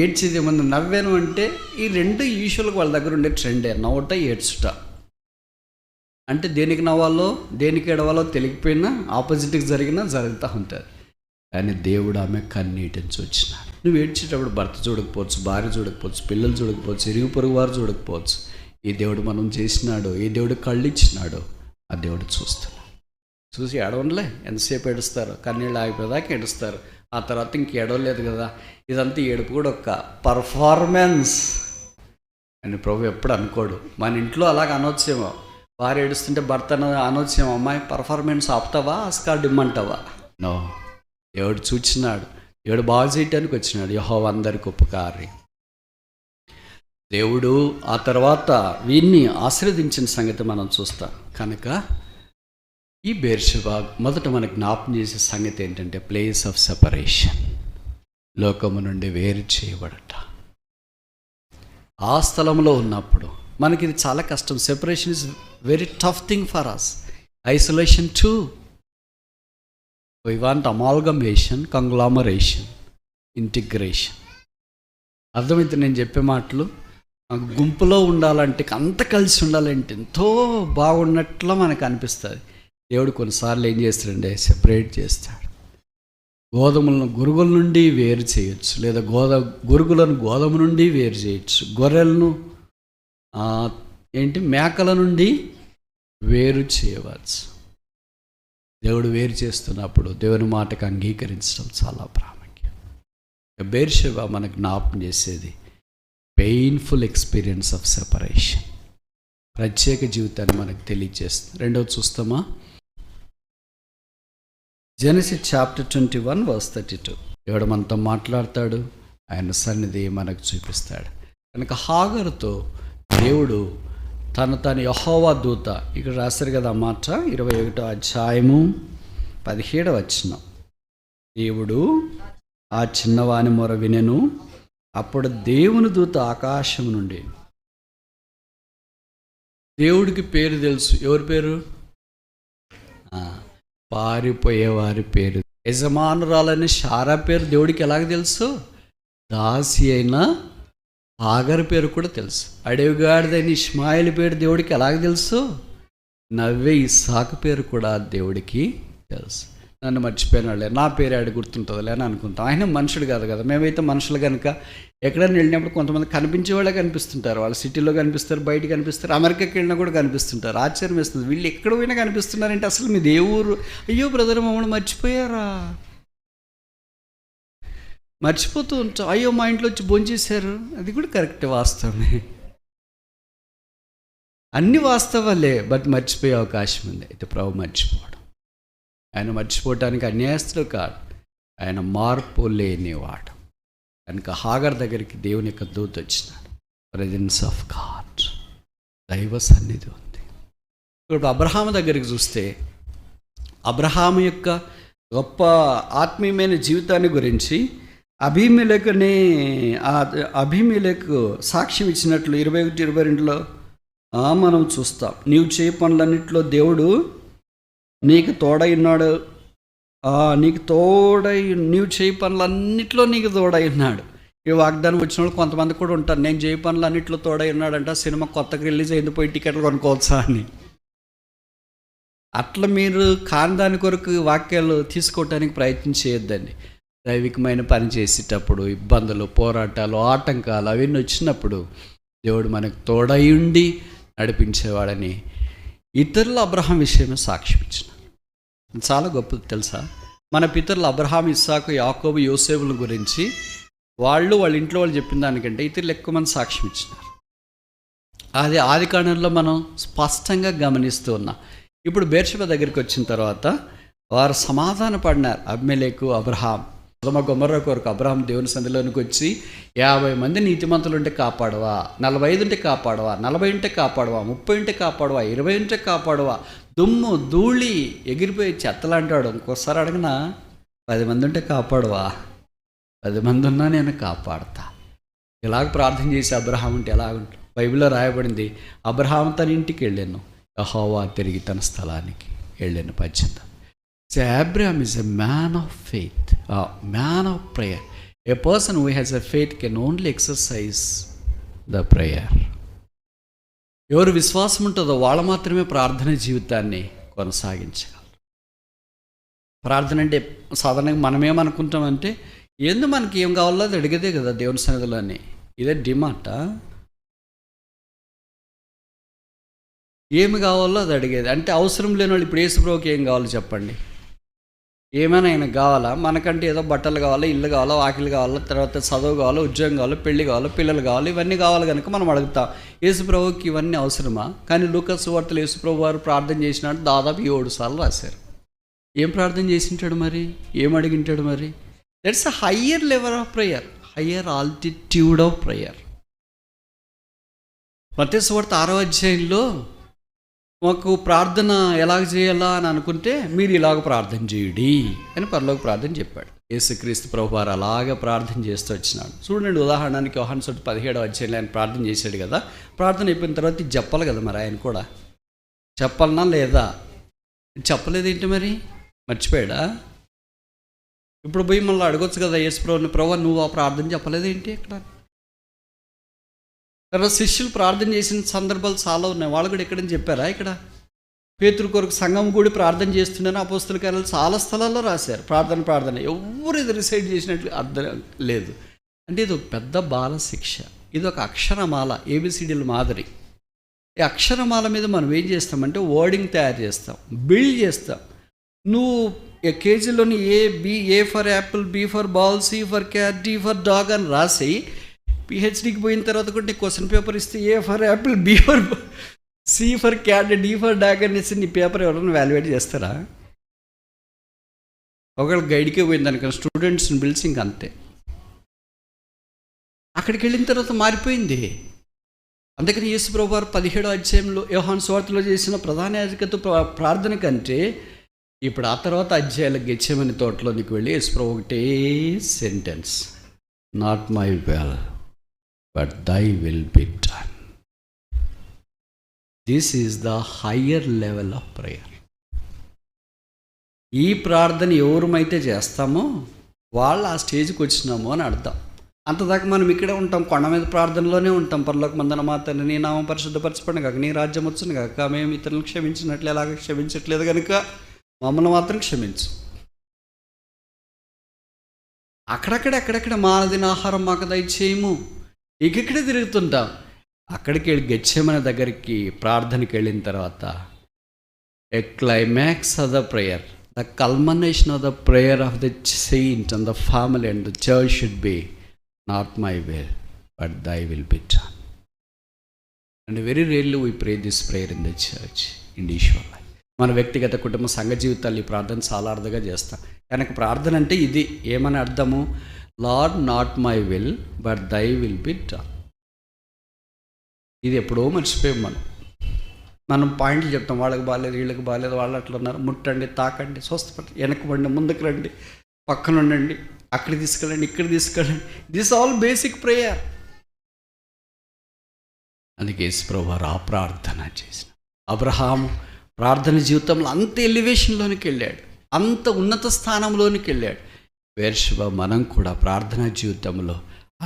ఏడ్చేది ఏమన్నా, నవ్వాను అంటే ఈ 2 యూజువల్గా వాళ్ళ దగ్గర ఉండే ట్రెండే, నవ్వట ఏడ్చుట. అంటే దేనికి నవ్వాలో దేనికి ఏడవాలో తెలియకపోయినా ఆపోజిట్కి జరుగుతూ ఉంటుంది. కానీ దేవుడు ఆమె కన్నీటిని చూచినాడు. నువ్వు ఏడ్చేటప్పుడు భర్త చూడకపోవచ్చు, భార్య చూడకపోవచ్చు, పిల్లలు చూడకపోవచ్చు, ఇరుగు పొరుగు వారు చూడకపోవచ్చు. ఈ దేవుడు మనం చేసినాడు, ఈ దేవుడు కళ్ళు ఇచ్చినాడు, ఆ దేవుడు చూస్తున్నాడు. చూసి ఏడవలే, ఎంతసేపు ఏడుస్తారు, కన్నీళ్ళు ఆగిపోయేదాకా ఏడుస్తారు. ఆ తర్వాత ఇంక ఏడవలేదు కదా. ఇదంతా ఏడుపు కూడా ఒక పర్ఫార్మెన్స్. అని ప్రభు ఎప్పుడు అనుకోడు. మన ఇంట్లో అలాగ అనొచ్చేమో, భార్య ఏడుస్తుంటే భర్త అనొచ్చేమో, అమ్మాయి పర్ఫార్మెన్స్ ఆపుతావా, ఆస్కార్ ఇమ్మంటావా? నో, దేవుడు చూచినాడు, దేవుడు బాగు చేయటానికి వచ్చినాడు. యెహోవా అందరికి ఉపకారి. దేవుడు ఆ తర్వాత వీరిని ఆశీర్వదించిన సంగతి మనం చూస్తాం. కనుక ఈ బెర్షెబా మొదట మనకు జ్ఞాపం చేసే సంగతి ఏంటంటే ప్లేస్ ఆఫ్ సెపరేషన్, లోకము నుండి వేరు చేయబడట. ఆ స్థలంలో ఉన్నప్పుడు మనకి ఇది చాలా కష్టం. Separation is very tough thing for us. Isolation too. We want amalgamation, conglomeration, integration. అర్థమైతే నేను చెప్పే మాటలు? గుంపులో ఉండాలంటే, అంత కలిసి ఉండాలంటే ఎంతో బాగున్నట్లు మనకు అనిపిస్తుంది. దేవుడు కొన్నిసార్లు ఏం చేస్తాడంటే సెపరేట్ చేస్తాడు. గోధుమలను గురుగుల నుండి వేరు చేయొచ్చు, లేదా గురుగులను గోధుమ నుండి వేరు చేయొచ్చు, గొర్రెలను మేకల నుండి వేరు చేయవచ్చు. దేవుడు వేరు చేస్తున్నప్పుడు దేవుని మాటకు అంగీకరించడం చాలా ప్రాముఖ్యం. బెర్షెబా మనకు జ్ఞాపకం చేసేది పెయిన్ఫుల్ ఎక్స్పీరియన్స్ ఆఫ్ సెపరేషన్, ప్రత్యేక జీవితాన్ని మనకు తెలియజేస్తుంది. రెండవది చూస్తామా? Genesis chapter 21 verse 32. దేవుడు మనతో మాట్లాడతాడు, ఆయన సన్నిధి మనకు చూపిస్తాడు. కనుక హాగరుతో దేవుడు తను యెహోవా దూత, ఇక్కడ రాశారు కదా ఆ మాట, 21వ అధ్యాయము 17వ వచనం. దేవుడు ఆ చిన్నవాని మొర వినెను, అప్పుడు దేవుని దూత ఆకాశం నుండి. దేవుడికి పేరు తెలుసు. ఎవరి పేరు? పారిపోయేవారి పేరు. యజమానురాలని షారా పేరు దేవుడికి ఎలాగ తెలుసు? దాసి అయిన హాగరు పేరు కూడా తెలుసు. అడవిగాడిదైన ఇష్మాయిల్ పేరు దేవుడికి ఎలాగ తెలుసు? నవ్వే ఇస్సాకు పేరు కూడా దేవుడికి తెలుసు. నన్ను మర్చిపోయిన వాళ్ళే, నా పేరు ఆడ గుర్తుంటుందిలే అని అనుకుంటాం. ఆయన మనుషుడు కాదు కదా. మేమైతే మనుషులు కనుక ఎక్కడైనా వెళ్ళినప్పుడు కొంతమంది కనిపించే వాళ్ళే కనిపిస్తుంటారు. వాళ్ళు సిటీలో కనిపిస్తారు, బయట కనిపిస్తారు, అమెరికాకి వెళ్ళినా కూడా కనిపిస్తుంటారు. ఆశ్చర్యం వేస్తుంది, వీళ్ళు ఎక్కడ పోయినా కనిపిస్తున్నారంటే అసలు మీది ఏ ఊరు? అయ్యో బ్రదర్, మమ్మల్ని మర్చిపోయారా? మర్చిపోతూ ఉంటాం. అయ్యో మా ఇంట్లో వచ్చి భోంచేశారు, అది కూడా కరెక్ట్, వాస్తవమే. అన్ని వాస్తవాలే, బట్ మర్చిపోయే అవకాశం ఉంది. అయితే ప్రభు మర్చిపోవడం, ఆయన మర్చిపోవటానికి అన్యాయస్తుడు కాదు, ఆయన మార్పు లేనివాడు. కనుక హాగర్ దగ్గరికి దేవుని యొక్క దూత వచ్చినాడు. ప్రెజెన్స్ ఆఫ్ గాడ్, దైవ సన్నిధి ఉంది. ఇప్పుడు అబ్రహాము దగ్గరికి చూస్తే, అబ్రహాము యొక్క గొప్ప ఆత్మీయమైన జీవితాన్ని గురించి అబీమెలెకు సాక్ష్యం ఇచ్చినట్లు 21-22లో మనం చూస్తాం. నీవు చేయ పనులన్నింటిలో దేవుడు నీకు తోడై ఉన్నాడు, నీవు చేయ పనులన్నింటిలో నీకు తోడై ఉన్నాడు. ఈ వాగ్దానం వచ్చిన వాళ్ళు కొంతమంది కూడా ఉంటారు, నేను చేయ పనులన్నింటిలో తోడై ఉన్నాడంట, సినిమా కొత్తగా రిలీజ్ అయింది, పోయి టికెట్లు కొనుక్కోవచ్చా అని. అట్లా మీరు కాని దాని కొరకు వాక్యాలు తీసుకోవటానికి ప్రయత్నం చేయొద్దండి. దైవికమైన పని చేసేటప్పుడు ఇబ్బందులు, పోరాటాలు, ఆటంకాలు అవన్నీ వచ్చినప్పుడు దేవుడు మనకు తోడై ఉండి నడిపించేవాడని ఇతరుల అబ్రహాం విషయమే సాక్ష్యం ఇచ్చినారు. చాలా గొప్పది తెలుసా? మన పితరులు అబ్రహాం, ఇస్సాకు, యాకోబు, యోసేపుల గురించి వాళ్ళ ఇంట్లో వాళ్ళు చెప్పిన దానికంటే ఇతరులు ఎక్కువ మంది సాక్ష్యం ఇచ్చినారు. అది ఆది కాండంలో మనం స్పష్టంగా గమనిస్తూ ఉన్నాం. ఇప్పుడు బెర్షెబా దగ్గరికి వచ్చిన తర్వాత వారు సమాధాన పడినారు. అబీమెలెకు, అబ్రహాం, సొదొమ గొమొర్రా కొరకు అబ్రహాం దేవుని సన్నిధిలోనికి వచ్చి 50 మంది నీతిమంతులు ఉంటే కాపాడవా, 45 ఉంటే కాపాడవా, 40 ఉంటే కాపాడవా, 30 ఉంటే కాపాడవా, 20 ఉంటే కాపాడవా, దుమ్ము ధూళి ఎగిరిపోయి చెత్తలాంటాడు. ఇంకోసారి అడగనా, 10 మంది ఉంటే కాపాడవా, 10 మంది ఉన్నా నేను కాపాడతా. ఇలాగ ప్రార్థన చేసి అబ్రహాం ఉంటే ఎలాగుంటుంది? బైబిల్లో రాయబడింది, అబ్రహాం తన ఇంటికి వెళ్ళాను, యెహోవా తిరిగి తన స్థలానికి వెళ్ళాను. 18. So Abraham is a man of faith, a man of prayer. A person who has a faith can only exercise the prayer. ఎవరు విశ్వాసం ఉంటుందో వాళ్ళు మాత్రమే ప్రార్థన జీవితాన్ని కొనసాగించగలరు. ప్రార్థన అంటే సాధారణంగా మనమేమనుకుంటామంటే, ఏందో మనకి ఏం కావాలో అది అడిగేదే కదా దేవుని సన్నిధిలోని. ఇదే డిమాండ్. ఏమి కావాలో అది అడిగేది. అంటే అవసరం లేని వాళ్ళు ఇప్పుడు యేసుప్రభువుకి ఏం కావాలో చెప్పండి, ఏమైనా ఆయనకు కావాలా? మనకంటే ఏదో బట్టలు కావాలా, ఇల్లు కావాలా, వాకిలు కావాలా, తర్వాత చదువు కావాలా, ఉద్యోగం కావాలా, పెళ్లి కావాలా, పిల్లలు కావాలి, ఇవన్నీ కావాలి కనుక మనం అడుగుతాం. యేసుప్రభుకి ఇవన్నీ అవసరమా? కానీ లూకా సువార్తలో యేసుప్రభు వారు ప్రార్థన చేసినట్టు దాదాపు 7 సార్లు రాశారు. ఏం ప్రార్థన చేసింటాడు మరి? ఏం అడిగింటాడు మరి? That's a higher level of prayer, higher altitude of prayer. మత్తయి సువార్త 6వ అధ్యాయంలో మాకు ప్రార్థన ఎలాగ చేయాలా అని అనుకుంటే, మీరు ఇలాగ ప్రార్థన చేయుడి అని పరలోక ప్రార్థన చెప్పాడు. యేసుక్రీస్తు ప్రభువారు అలాగ ప్రార్థన చేస్తూ వచ్చినాడు. చూడండి, ఉదాహరణకి యోహాను సువార్త 17వ అధ్యాయంలో ఆయన ప్రార్థన చేశాడు కదా. ప్రార్థన అయిపోయిన తర్వాత ఇది చెప్పాలి కదా మరి, ఆయన కూడా చెప్పాలనా లేదా? చెప్పలేదేంటి మరి? మర్చిపోయాడా? ఇప్పుడు పోయి మళ్ళీ అడగొచ్చు కదా యేసు ప్రభువుని, ప్రభు నువ్వు ఆ ప్రార్థన చెప్పలేదేంటి ఇక్కడ? తర్వాత శిష్యులు ప్రార్థన చేసిన సందర్భాలు చాలా ఉన్నాయి. వాళ్ళు కూడా ఎక్కడని చెప్పారా? ఇక్కడ పేతురు కొరకు సంఘం కూడా ప్రార్థన చేస్తున్నారని అపోస్తల కార్యాలు చాలా స్థలాల్లో రాశారు. ప్రార్థన ఎవరు ఇది రిసైడ్ చేసినట్లు అర్థం లేదు. అంటే ఇది ఒక పెద్ద బాల శిక్ష, ఇది ఒక అక్షరమాల, ఏబిసిడీల మాదిరి. ఈ అక్షరమాల మీద మనం ఏం చేస్తామంటే వర్డింగ్ తయారు చేస్తాం, బిల్డ్ చేస్తాం. నువ్వు కేజీలోని A for apple, B for ball, C for cat, D for dog అని రాసి పిహెచ్డికి పోయిన తర్వాత కూడా నీకు క్వశ్చన్ పేపర్ ఇస్తే A for apple, B for C for cat, D for dog అనేసి నీ పేపర్ ఎవరైనా వాల్యుయేట్ చేస్తారా? ఒకవేళ గైడ్కే పోయింది అనుకో, స్టూడెంట్స్ని పిలిచి ఇంక అంతే. అక్కడికి వెళ్ళిన తర్వాత మారిపోయింది. అందుకని యేసు ప్రభువారు 17వ అధ్యాయంలో యోహాను సువార్తలో చేసిన ప్రధాన యాజకత్వ ప్రార్థన కంటే ఇప్పుడు ఆ తర్వాత అధ్యాయాల గెత్సేమని తోటలోనికి వెళ్ళి యేసు ప్రభు ఒకటే sentence, not my will but thy will be done. This is the higher level of prayer. ఈ ప్రార్థన ఎవరమైతే చేస్తామో వాళ్ళు ఆ స్టేజ్కి వచ్చినామో అని అర్థం. అంతదాకా మనం ఇక్కడే ఉంటాం, కొండ మీద ప్రార్థనలోనే ఉంటాం. పరలోక మందన మా తండ్రి నీ నామం పరిశుద్ధపరచబడిన కాక, నీ రాజ్యం వచ్చును కాక, మేము ఇతరులను క్షమించినట్లు ఎలాగ క్షమించట్లేదు కనుక మమ్మల్ని మాత్రం క్షమించు. అక్కడక్కడ మానదిన ఆహారం మాకు దయచేయము, ఇక్కడే తిరుగుతుంటాం. అక్కడికి వెళ్ళి గెత్సేమనే దగ్గరికి ప్రార్థనకి వెళ్ళిన తర్వాత a climax of the prayer, the culmination of the prayer of the saint and the family and the church should be not my will but thy will be done. And very rarely we pray this prayer in the church in ఈశ్వర్ life. మన వ్యక్తిగత కుటుంబ సంఘ జీవితాలు ఈ ప్రార్థన చాలా అర్థంగా చేస్తాం. కనుక ప్రార్థన అంటే ఇది ఏమని అర్థము? Lord not my will but thy will be done. ఇది ఎప్పుడో మర్చిపోయాం. మనం పాయింట్లు చెప్తాం, వాళ్ళకి బాగాలేదు, వీళ్ళకి బాగాలేదు, వాళ్ళు అట్లా ఉన్నారు, ముట్టండి, తాకండి, స్వస్థపడి, వెనకబండి, ముందుకు రండి, పక్కన ఉండండి, అక్కడికి తీసుకెళ్ళండి, ఇక్కడ తీసుకెళ్ళండి. This all basic prayer. అందుకే యేసు ప్రభువారు ఆ ప్రార్థన చేసిన. అబ్రహాము ప్రార్థన జీవితంలో అంత ఎలివేషన్లోనికి వెళ్ళాడు, అంత ఉన్నత స్థానంలోనికి వెళ్ళాడు. వేర్షబ మనం కూడా ప్రార్థనా జీవితంలో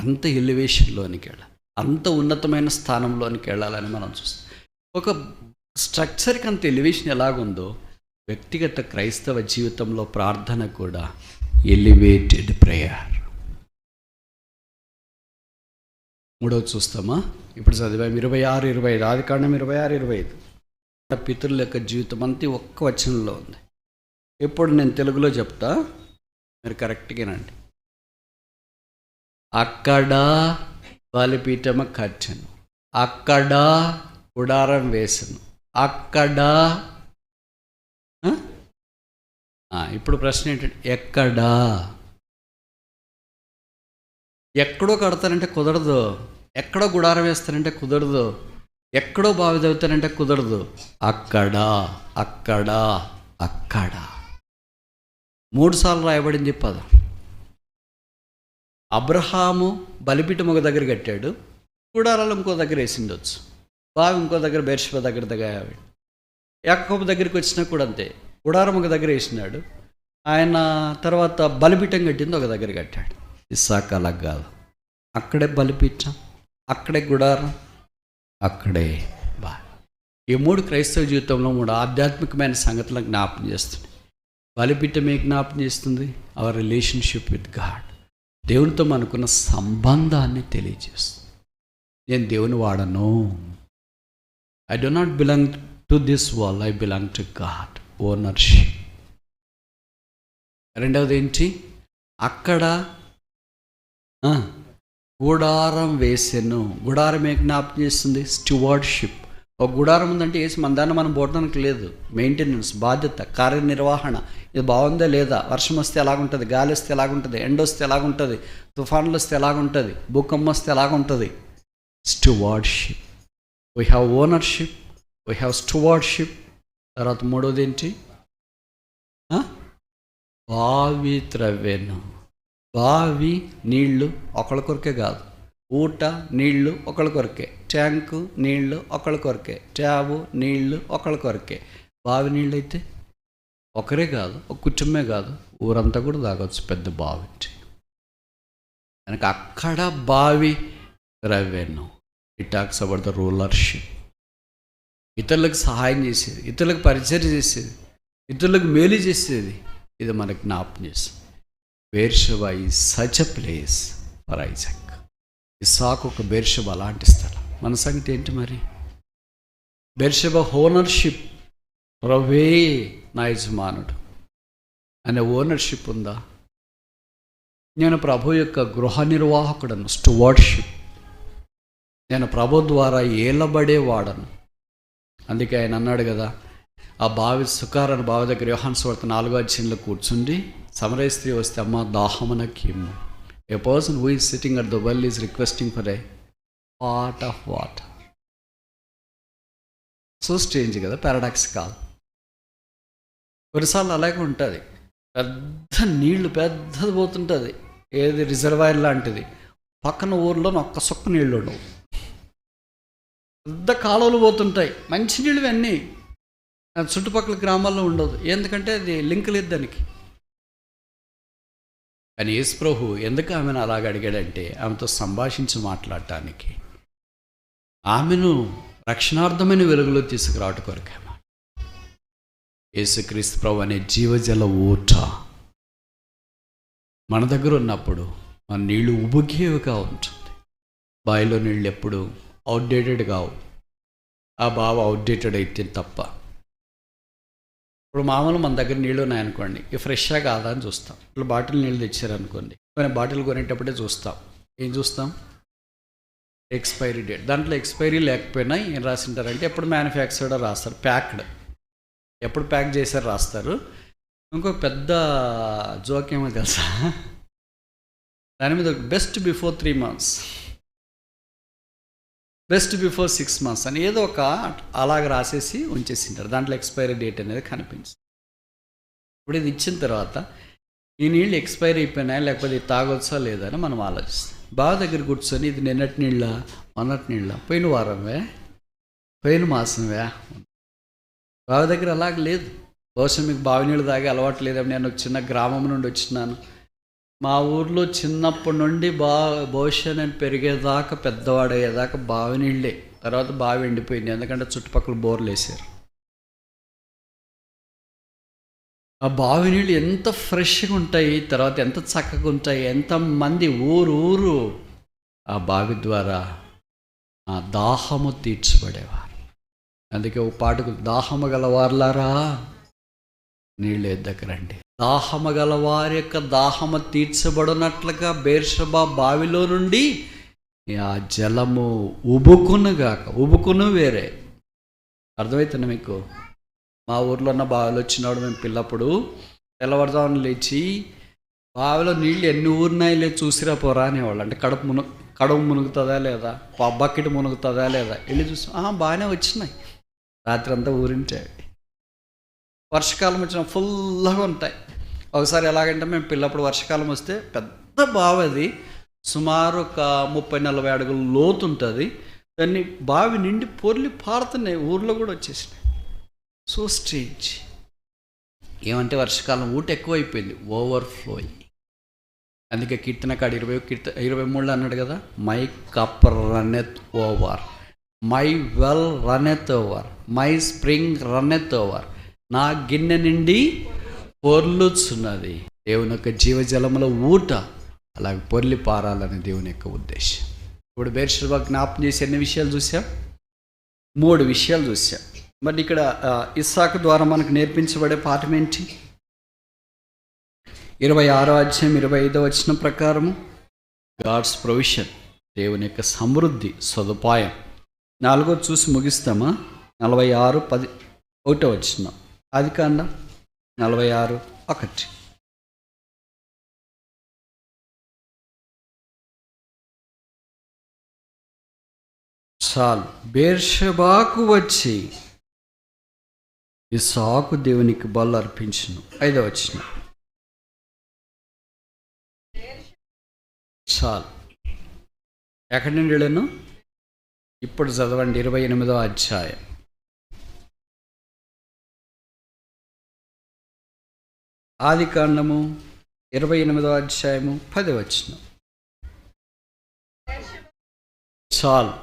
అంత ఎలివేషన్లోనికి వెళ్ళాలి, అంత ఉన్నతమైన స్థానంలోనికి వెళ్ళాలని మనం చూస్తాం. ఒక స్ట్రక్చర్కి అంత ఎలివేషన్ ఎలాగుందో వ్యక్తిగత క్రైస్తవ జీవితంలో ప్రార్థన కూడా ఎలివేటెడ్ ప్రేయర్. మూడవది చూస్తామా? ఇప్పుడు చదివాం 26-25, ఆదికాండం 26-25. పితరుల యొక్క జీవితం అంతా ఒక్క వచనంలో ఉంది. ఎప్పుడు నేను తెలుగులో చెప్తా, మీరు కరెక్ట్గానండి. అక్కడ బలిపీఠము కట్టెను, అక్కడ గుడారం వేసను, అక్కడ. ఇప్పుడు ప్రశ్న ఏంటంటే ఎక్కడా? ఎక్కడో కడతానంటే కుదరదు, ఎక్కడో గుడారం వేస్తానంటే కుదరదు, ఎక్కడో బావి తవ్వుతానంటే కుదరదు. అక్కడ అక్కడ అక్కడ 3 సార్లు రాయబడింది పదం. అబ్రహాము బలిపీఠం ఒక దగ్గర కట్టాడు, గుడారాలు ఇంకో దగ్గర వేసిండొచ్చు, బావి ఇంకో దగ్గర, బెర్షెబా దగ్గర యాకోబు దగ్గరికి వచ్చినా కూడా అంతే. గుడారం ఒక దగ్గర వేసినాడు ఆయన, తర్వాత బలిపీఠం కట్టింది ఒక దగ్గర కట్టాడు. ఇస్సాకు అలా కాదు, అక్కడే బలిపీఠం, అక్కడే గుడారం, అక్కడే బా. ఈ 3 క్రైస్తవ జీవితంలో 3 ఆధ్యాత్మికమైన సంగతులను జ్ఞాపకం చేస్తుంది. బలిపీఠమే జ్ఞాపకం చేస్తుంది అవర్ రిలేషన్షిప్ విత్ గాడ్, దేవునితో మనకున్న సంబంధాన్ని తెలియజేస్తుంది. నేను దేవుని వాడను, I do not belong to this world, I belong to God. Ownership. రెండవది ఏంటి? అక్కడ గుడారం వేసెను. గుడారం ఏ జ్ఞాపకం చేస్తుంది? స్టివార్డ్షిప్. ఒక గుడారం ఉందంటే వేసి మన దాన్ని మనం పోవడానికి లేదు. మెయింటెనెన్స్, బాధ్యత, కార్యనిర్వహణ. ఇది బాగుందా లేదా, వర్షం వస్తే ఎలాగుంటుంది, గాలి వస్తే ఎలాగుంటుంది, ఎండ వస్తే ఎలాగుంటుంది, తుఫాన్లు వస్తే ఎలాగుంటుంది, భూకంపం వస్తే ఎలాగుంటుంది. Stewardship. We have ownership, we have stewardship. తర్వాత మూడోది ఏంటి? బావి త్రవ్వెను. బావి నీళ్లు ఒకళ్ళ కొరకే కాదు, ఊట నీళ్లు ఒకళ్ళ కొరకే, ట్యాంకు నీళ్లు ఒకళ్ళ కొరకే, ట్యాబు నీళ్లు ఒకళ్ళ కొరకే. బావి నీళ్ళు అయితే ఒకరే కాదు, ఒక కుటుంబమే కాదు, ఊరంతా కూడా తాగొచ్చు పెద్ద బావి. కనుక అక్కడ బావి త్రవ్వెను. It talks about the rulership. ఇతరులకు సహాయం చేసేది, ఇతరులకు పరిచయం చేసేది, ఇతరులకు మేలు చేసేది. ఇది మనకు జ్ఞాపకం చేస్తుంది. Beersheba is such a place for Isaac. ఇస్సాకు ఒక బేర్షెబా అలాంటి స్థలం. మన సంగతి ఏంటి మరి? బేర్షెబా ఓనర్షిప్. ప్రవే నా యజమానుడు అనే ఓనర్షిప్ ఉందా? నేను ప్రభు యొక్క గృహ నిర్వాహకుడను, స్టువార్డ్షిప్. నేను ప్రభు ద్వారా ఏలబడేవాడను. అందుకే ఆయన అన్నాడు కదా, ఆ బావి సుకారని బావి దగ్గర యోహాను సువార్త 4వ అధ్యాయంలో కూర్చుండి సమరయ స్త్రీ వస్తే, అమ్మ దాహమునకిమ్ము. A person who is sitting at the well is requesting for a pot of water. So strange కదా, పారాడాక్స్ కాదు. కొన్నిసార్లు అలాగే ఉంటుంది. పెద్ద నీళ్లు పెద్దది పోతుంటుంది, ఏది రిజర్వాయర్ లాంటిది. పక్కన ఊర్లో ఒక్క సొక్క నీళ్ళు ఉండవు, పెద్ద కాలువలు పోతుంటాయి, మంచి నీళ్ళు అన్నీ. చుట్టుపక్కల గ్రామాల్లో ఉండదు, ఎందుకంటే అది లింక్ లేదు దానికి. కానీ యేసు ప్రభు ఎందుకు ఆమెను అలాగ అడిగాడంటే, ఆమెతో సంభాషించి మాట్లాడటానికి, ఆమెను రక్షణార్థమైన వెలుగులో తీసుకురావటం కొరకే. యేసుక్రీస్తు ప్రభు అనే జీవజల ఊట మన దగ్గర ఉన్నప్పుడు మన నీళ్లు ఉబుకేవిగా ఉంటుంది. బావిలో నీళ్ళు ఎప్పుడు అవుట్డేటెడ్ కావు. ఆ బావ అవుట్డేటెడ్ అయితే తప్ప. ఇప్పుడు మామూలు మన దగ్గర నీళ్ళు ఉన్నాయనుకోండి, ఇవి ఫ్రెష్గా కాదా అని చూస్తాం. ఇప్పుడు బాటిల్ నీళ్ళు తెచ్చారనుకోండి, కొన్ని బాటిల్ కొనేటప్పుడే చూస్తాం. ఏం చూస్తాం? Expiry date. దాంట్లో ఎక్స్పైరీ లేకపోయినా ఏం రాసింటారంటే ఎప్పుడు మ్యానుఫ్యాక్చర్డ్ రాస్తారు, ప్యాక్డ్, ఎప్పుడు ప్యాక్ చేశారు రాస్తారు. ఇంకో పెద్ద జోకేమో తెలుసా, దాని మీద best before 3 months, best before 6 months అని ఏదో ఒక అలాగ రాసేసి ఉంచేసింటారు. దాంట్లో ఎక్స్పైరీ డేట్ అనేది కనిపించింది. ఇప్పుడు ఇది ఇచ్చిన తర్వాత ఈ నీళ్ళు ఎక్స్పైరీ అయిపోయినాయా లేకపోతే ఇది తాగొచ్చా లేదా అని మనం ఆలోచిస్తాం. బావి దగ్గర కూర్చొని ఇది నిన్నటి నీళ్ళ, మొన్నటి నీళ్ళ, పోయిన వారంవే, పోయిన మాసంవే. బావి దగ్గర అలాగ లేదు. బహుశా మీకు బావి నీళ్ళు తాగే అలవాటు లేదని, నేను ఒక చిన్న గ్రామం నుండి వచ్చినాను. మా ఊర్లో చిన్నప్పటి నుండి బహుశా నేను పెరిగేదాకా, పెద్దవాడయ్యేదాకా బావి నీళ్ళే. తర్వాత బావి ఎండిపోయింది, ఎందుకంటే చుట్టుపక్కల బోర్లు వేసారు. ఆ బావి నీళ్ళు ఎంత ఫ్రెష్గా ఉంటాయి, తర్వాత ఎంత చక్కగా ఉంటాయి. ఎంతమంది ఊరు ఆ బావి ద్వారా ఆ దాహము తీర్చబడేవారు. అందుకే ఒక పాటకు, దాహము గలవార్లారా నీళ్ళు ఎద్దకరండి. దాహము గల వారి యొక్క దాహము తీర్చబడినట్లుగా బేర్షెబా బావిలో నుండి ఆ జలము ఉబుకునుగాక. ఉబుకును వేరే అర్థమవుతుంది మీకు? మా ఊర్లో ఉన్న బావిలో వచ్చినప్పుడు మేము పిల్లప్పుడు తెల్లవారుజామున లేచి బావిలో నీళ్ళు ఎన్ని ఊరినాయి లేదు చూసిరా పోరా అనేవాళ్ళు. అంటే కడుపు మునుగుతుందా లేదా, బకెట్ మునుగుతుందా లేదా వెళ్ళి చూసి బాగానే వచ్చినాయి. రాత్రి అంతా ఊరింటాయి. వర్షాకాలం వచ్చిన ఫుల్గా ఉంటాయి. ఒకసారి ఎలాగంటే మేము పిల్లప్పుడు వర్షాకాలం వస్తే పెద్ద బావి, అది సుమారు ఒక 30-40 అడుగుల లోతు ఉంటుంది. దాన్ని బావి నిండి పొర్లి పారుతున్నాయి, ఊర్లో కూడా వచ్చేసినాయి. So strange. ఏమంటే వర్షాకాలం ఊట ఎక్కువైపోయింది, ఓవర్ఫ్లోయింగ్. అందుకే కీర్తనకాడు 23 అన్నాడు కదా, my cup runneth over, my well runneth over, my spring runneth over. నా గిన్నె నిండి పొర్లుచున్నది. దేవుని యొక్క జీవజలముల ఊట అలాగే పొర్లి పారాలని దేవుని యొక్క ఉద్దేశం. ఇప్పుడు బేర్షెబా జ్ఞాపకం చేసి ఎన్ని విషయాలు చూసాం? 3 విషయాలు చూసాం. మరి ఇక్కడ ఇస్సాకు ద్వారా మనకు నేర్పించబడే పాఠం ఏంటి? 26వ అధ్యాయం 25వ వచనం ప్రకారము గాడ్స్ ప్రొవిషన్, దేవుని యొక్క సమృద్ధి, సదుపాయం. 4వ చూసి ముగిస్తామా? 46:1 వచనం, ఆదికాండం 46:1. చాలు, బేర్షెబాకు వచ్చి ఇస్సాకు దేవునికి బలు అర్పించును. 5వ వచనం. చాలు, ఎక్కడి నుండి వెళ్ళాను? ఇప్పుడు చదవండి 28వ అధ్యాయం. ఆదికాండము 28వ అధ్యాయము 10వ వచనం. చాలు,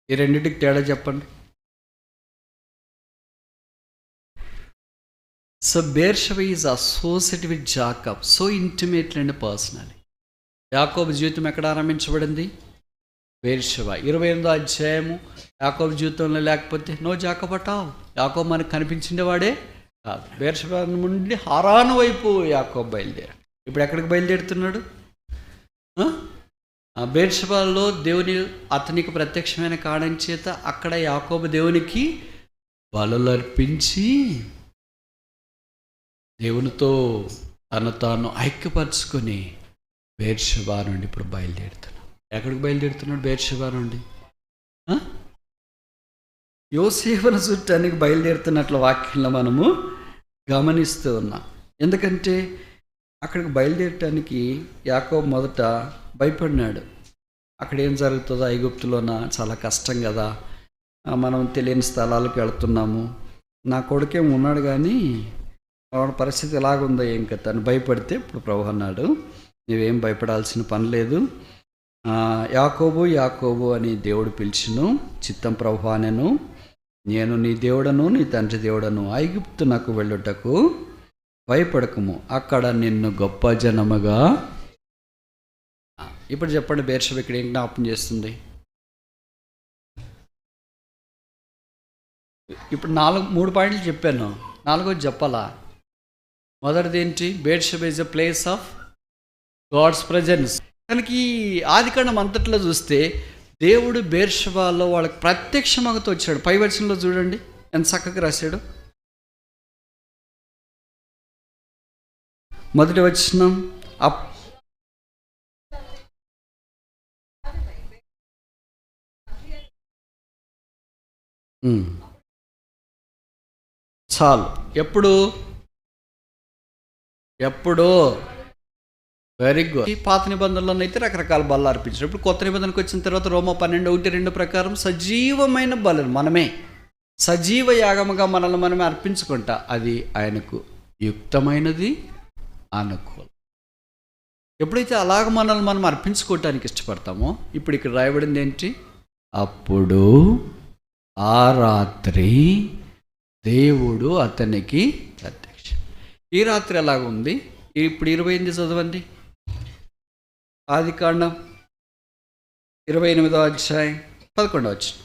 ఈ రెండింటికి తేడా చెప్పండి. So Beersheba is associated with Jacob so intimately and personally. యాకోబు జీవితం ఎక్కడ ఆరంభించబడింది? బేర్షెబా. 28వ అధ్యాయము యాకోబు జీవితంలో లేకపోతే నో జాకబ్ అట్ ఆల్. యాకోబు మనకు కనిపించిండేవాడే కాదు. బేర్షెబా నుండి హారాను వైపు యాకోబు బయలుదేరాడు. ఇప్పుడు ఎక్కడికి బయలుదేరుతున్నాడు? బేర్షెబాలో దేవుని అతనికి ప్రత్యక్షమైన కారణం చేత అక్కడ యాకోబు దేవునికి బలులు అర్పించి దేవునితో తను తాను ఐక్యపరచుకొని బేర్షెబా నుండి ఇప్పుడు బయలుదేరుతున్నాడు. ఎక్కడికి బయలుదేరుతున్నాడు? బేర్షెబా నుండి యోసేపును చుట్టానికి బయలుదేరుతున్నట్లు వాక్యంలో మనము గమనిస్తూ ఉన్నాం. ఎందుకంటే అక్కడికి బయలుదేరటానికి యాకోబు మొదట భయపడినాడు. అక్కడ ఏం జరుగుతుందో, ఐగుప్తులోన చాలా కష్టం కదా, మనం తెలియని స్థలాలకు వెళుతున్నాము, నా కొడుకేం ఉన్నాడు కానీ వాడి పరిస్థితి ఎలాగుందో ఏం కదా అని భయపడితే ఇప్పుడు ప్రభు అన్నాడు, నీవేం భయపడాల్సిన పని లేదు. యాకోబు యాకోబు అని దేవుడు పిలిచిను. చిత్తం ప్రభు అనెను, నేను నీ దేవుడను నీ తండ్రి దేవుడను, ఐగుప్తునకు వెళ్ళుటకు భయపడకము, అక్కడ నిన్ను గొప్ప జనముగా. ఇప్పుడు చెప్పండి, బేర్షెబా ఇక్కడ ఏం జ్ఞాపకం చేస్తుంది? ఇప్పుడు 3 పాయింట్లు చెప్పాను, 4వది చెప్పాలా? మొదటిది ఏంటి? Beersheba is a place of God's presence. కనుక ఈ ఆదికాండం అంతట్లో చూస్తే దేవుడు బేర్షెబాలో వాళ్ళకి ప్రత్యక్షమగతో వచ్చాడు. పై వచనంలో చూడండి ఎంత చక్కగా రాశాడు. మొదటి వచనం, చాలు. ఎప్పుడు వెరీ గుడ్. ఈ పాత నిబంధనలో అయితే రకరకాల బలు అర్పించారు. ఇప్పుడు కొత్త నిబంధనకు వచ్చిన తర్వాత రోమా 12:1-2 ప్రకారం సజీవమైన బలు మనమే సజీవ యాగముగా మనల్ని మనమే అర్పించుకుంటా, అది ఆయనకు యుక్తమైనది, అనుకూలం. ఎప్పుడైతే అలాగ మనల్ని మనం అర్పించుకోవటానికి ఇష్టపడతామో, ఇప్పుడు ఇక్కడ రాయబడింది ఏంటి? అప్పుడు ఆ రాత్రి దేవుడు అతనికి ప్రత్యక్షం. ఈ రాత్రి ఎలాగుంది? ఇప్పుడు 28 చదవండి. ఆదికాండం 28వ అధ్యాయం 11వ వచనం.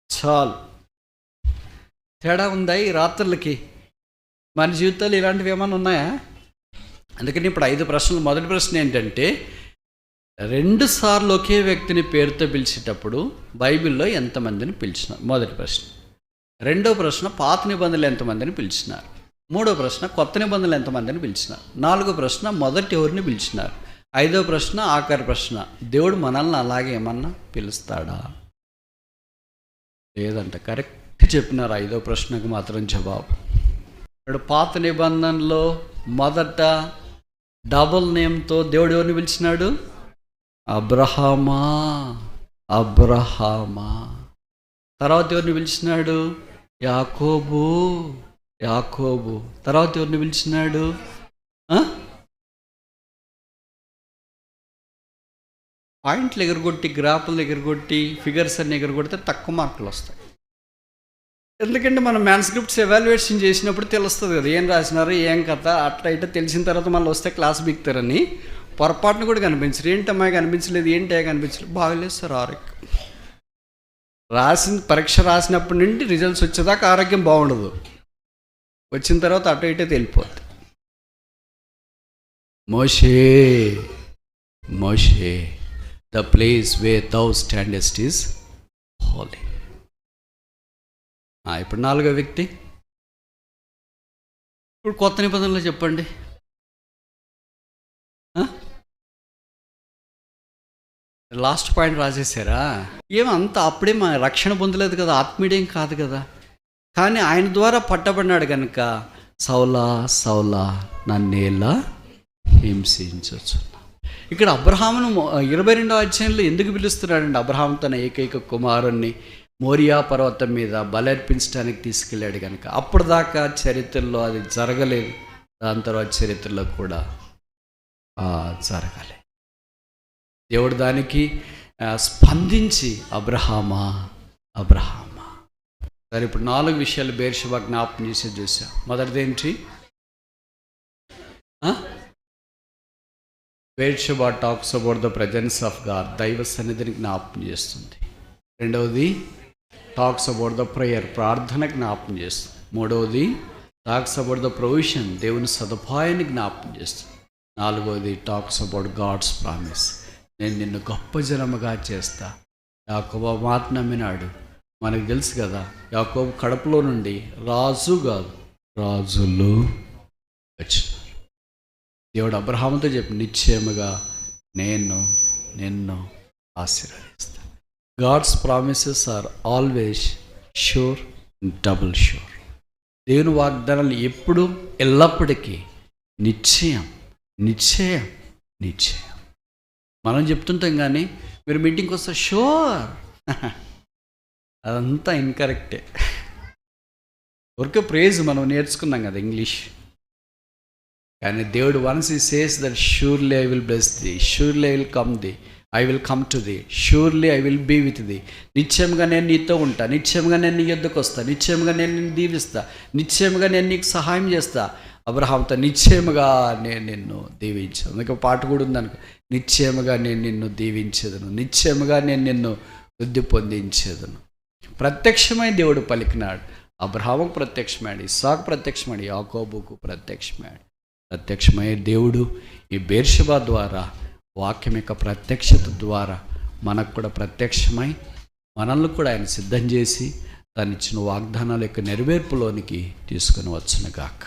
చాలు, తేడా ఉందా ఈ రాత్రులకి? మన జీవితాలు ఇలాంటివి ఏమైనా ఉన్నాయా? అందుకని ఇప్పుడు 5 ప్రశ్నలు. మొదటి ప్రశ్న ఏంటంటే, 2 సార్లు ఒకే వ్యక్తిని పేరుతో పిలిచేటప్పుడు బైబిల్లో ఎంతమందిని పిలిచినారు? మొదటి ప్రశ్న. రెండవ ప్రశ్న, పాత నిబంధనలు ఎంతమందిని పిలిచినారు? మూడవ ప్రశ్న, కొత్త నిబంధనలు ఎంతమందిని పిలిచినారు? 4వ ప్రశ్న, మొదటి ఎవరిని పిలిచినారు? 5వ ప్రశ్న, ఆఖరి ప్రశ్న, దేవుడు మనల్ని అలాగే ఏమన్నా పిలుస్తాడా? లేదంట. కరెక్ట్ చెప్పినారు. 5వ ప్రశ్నకు మాత్రం జవాబు. ఇప్పుడు పాత నిబంధనలో మొదట డబుల్ నేమ్తో దేవుడు ఎవరిని పిలిచినాడు? అబ్రహామా. తర్వాత ఎవరిని పిలిచినాడు? యాకోబు. తర్వాత ఎవరిని పిలిచినాడు? పాయింట్లు ఎగరగొట్టి, గ్రాఫ్లు ఎగరగొట్టి, ఫిగర్స్ అన్ని ఎగరగొడితే తక్కువ మార్కులు వస్తాయి. ఎందుకంటే మనం మ్యాన్స్క్రిప్ట్స్ ఎవాల్యుయేషన్ చేసినప్పుడు తెలుస్తుంది కదా, ఏం రాసినారు, ఏం కథ, అట్లా ఇట్లా తెలిసిన తర్వాత మళ్ళీ వస్తే క్లాస్ బిగుతారని పొరపాటును కూడా కనిపించరు. ఏంటమ్మాయి కనిపించలేదు, ఏంటి కనిపించలేదు, బాగలేదు సార్ ఆరోగ్యం. పరీక్ష రాసినప్పటి నుండి రిజల్ట్స్ వచ్చేదాకా ఆరోగ్యం బాగుండదు. వచ్చిన తర్వాత అటు ఇటే వెళ్ళిపోద్ది. మోషే మోషే the place where thou standest is holy. ఇప్పుడు 4వ వ్యక్తి. ఇప్పుడు కొత్త నిబంధనలో చెప్పండి. లాస్ట్ పాయింట్ రాసేసారా? ఏమంత అప్పుడే మా రక్షణ పొందలేదు కదా, ఆత్మీయుడేం కాదు కదా. కానీ ఆయన ద్వారా పట్టబడినాడు కనుక సౌలా సౌలా నన్నేలా హింసించవచ్చు. ఇక్కడ అబ్రహామును 22వ అధ్యాయంలో ఎందుకు పిలుస్తున్నాడండి? అబ్రహాం తన ఏకైక కుమారుణ్ణి మోరియా పర్వతం మీద బలర్పించడానికి తీసుకెళ్ళాడు కనుక. అప్పటిదాకా చరిత్రలో అది జరగలేదు, దాని తర్వాత చరిత్రలో కూడా జరగాలి. దేవుడు దానికి స్పందించి అబ్రహామా అబ్రహామా. సరే, ఇప్పుడు 4 విషయాలు బేర్షెబా జ్ఞాపకం చేసి చూసాం. మొదటిది ఏంటి? Beersheba talks about the presence of God, దైవ సన్నిధిని జ్ఞాపకం చేస్తుంది. రెండవది టాక్స్ అబౌట్ ద ప్రేయర్, ప్రార్థన జ్ఞాపకం చేస్తుంది. మూడవది టాక్స్ అబౌట్ ద ప్రొవిజన్, దేవుని సదుపాయాన్ని జ్ఞాపకం చేస్తుంది. నాలుగవది టాక్స్ అబౌట్ గాడ్స్ ప్రామిస్, నేను నిన్ను గొప్ప జనముగా చేస్తా. యాకోబు మాట నమ్మినాడు. మనకు తెలుసు కదా, యాకోబు కడుపులో నుండి రాజు కాదు రాజులు వచ్చినారు. దేవుడు అబ్రహాముతో చెప్పి, నిశ్చయముగా నేను నిన్ను ఆశీర్వదిస్తాను. God's promises are always sure, double sure. దేవుని వాగ్దానాలు ఎప్పుడు ఎల్లప్పటికీ నిశ్చయం నిశ్చయం నిశ్చయం. మనం చెప్తుంటాం కానీ మీరు మీటింగ్కి వస్తే షూర్, అదంతా ఇన్కరెక్టే. ఊరికే ప్రేజ్ మనం నేర్చుకున్నాం కదా ఇంగ్లీష్. కానీ దేవుడు once he says that surely I will bless thee, surely I will come thee, I will come to thee, surely I will be with thee. నిశ్చయంగా నేను నీతో ఉంటా, నిశ్చయంగా నేను నీ యొద్దకు వస్తా, నిశ్చయంగా నేను నిన్ను దీవిస్తా, నిశ్చయంగా నేను నీకు సహాయం చేస్తా. అబ్రహాంతో నిశ్చయముగా నేను నిన్ను దీవించాను. అందుకే పాట కూడా ఉందనుకో, నిశ్చయముగా నేను నిన్ను దీవించేదను, నిశ్చయముగా నేను నిన్ను వృద్ధి పొందించేదను. ప్రత్యక్షమై దేవుడు పలికినాడు. అబ్రహాముకు ప్రత్యక్షమాడు, ఇస్సాకు ప్రత్యక్షమాడు, యాకోబుకు ప్రత్యక్షమాడు. ప్రత్యక్షమయ్యే దేవుడు ఈ బేర్షెబా ద్వారా, వాక్యం యొక్క ప్రత్యక్షత ద్వారా మనకు కూడా ప్రత్యక్షమై మనల్ని కూడా ఆయన సిద్ధం చేసి తను ఇచ్చిన వాగ్దానాల యొక్క నెరవేర్పులోనికి తీసుకుని వచ్చునుగాక.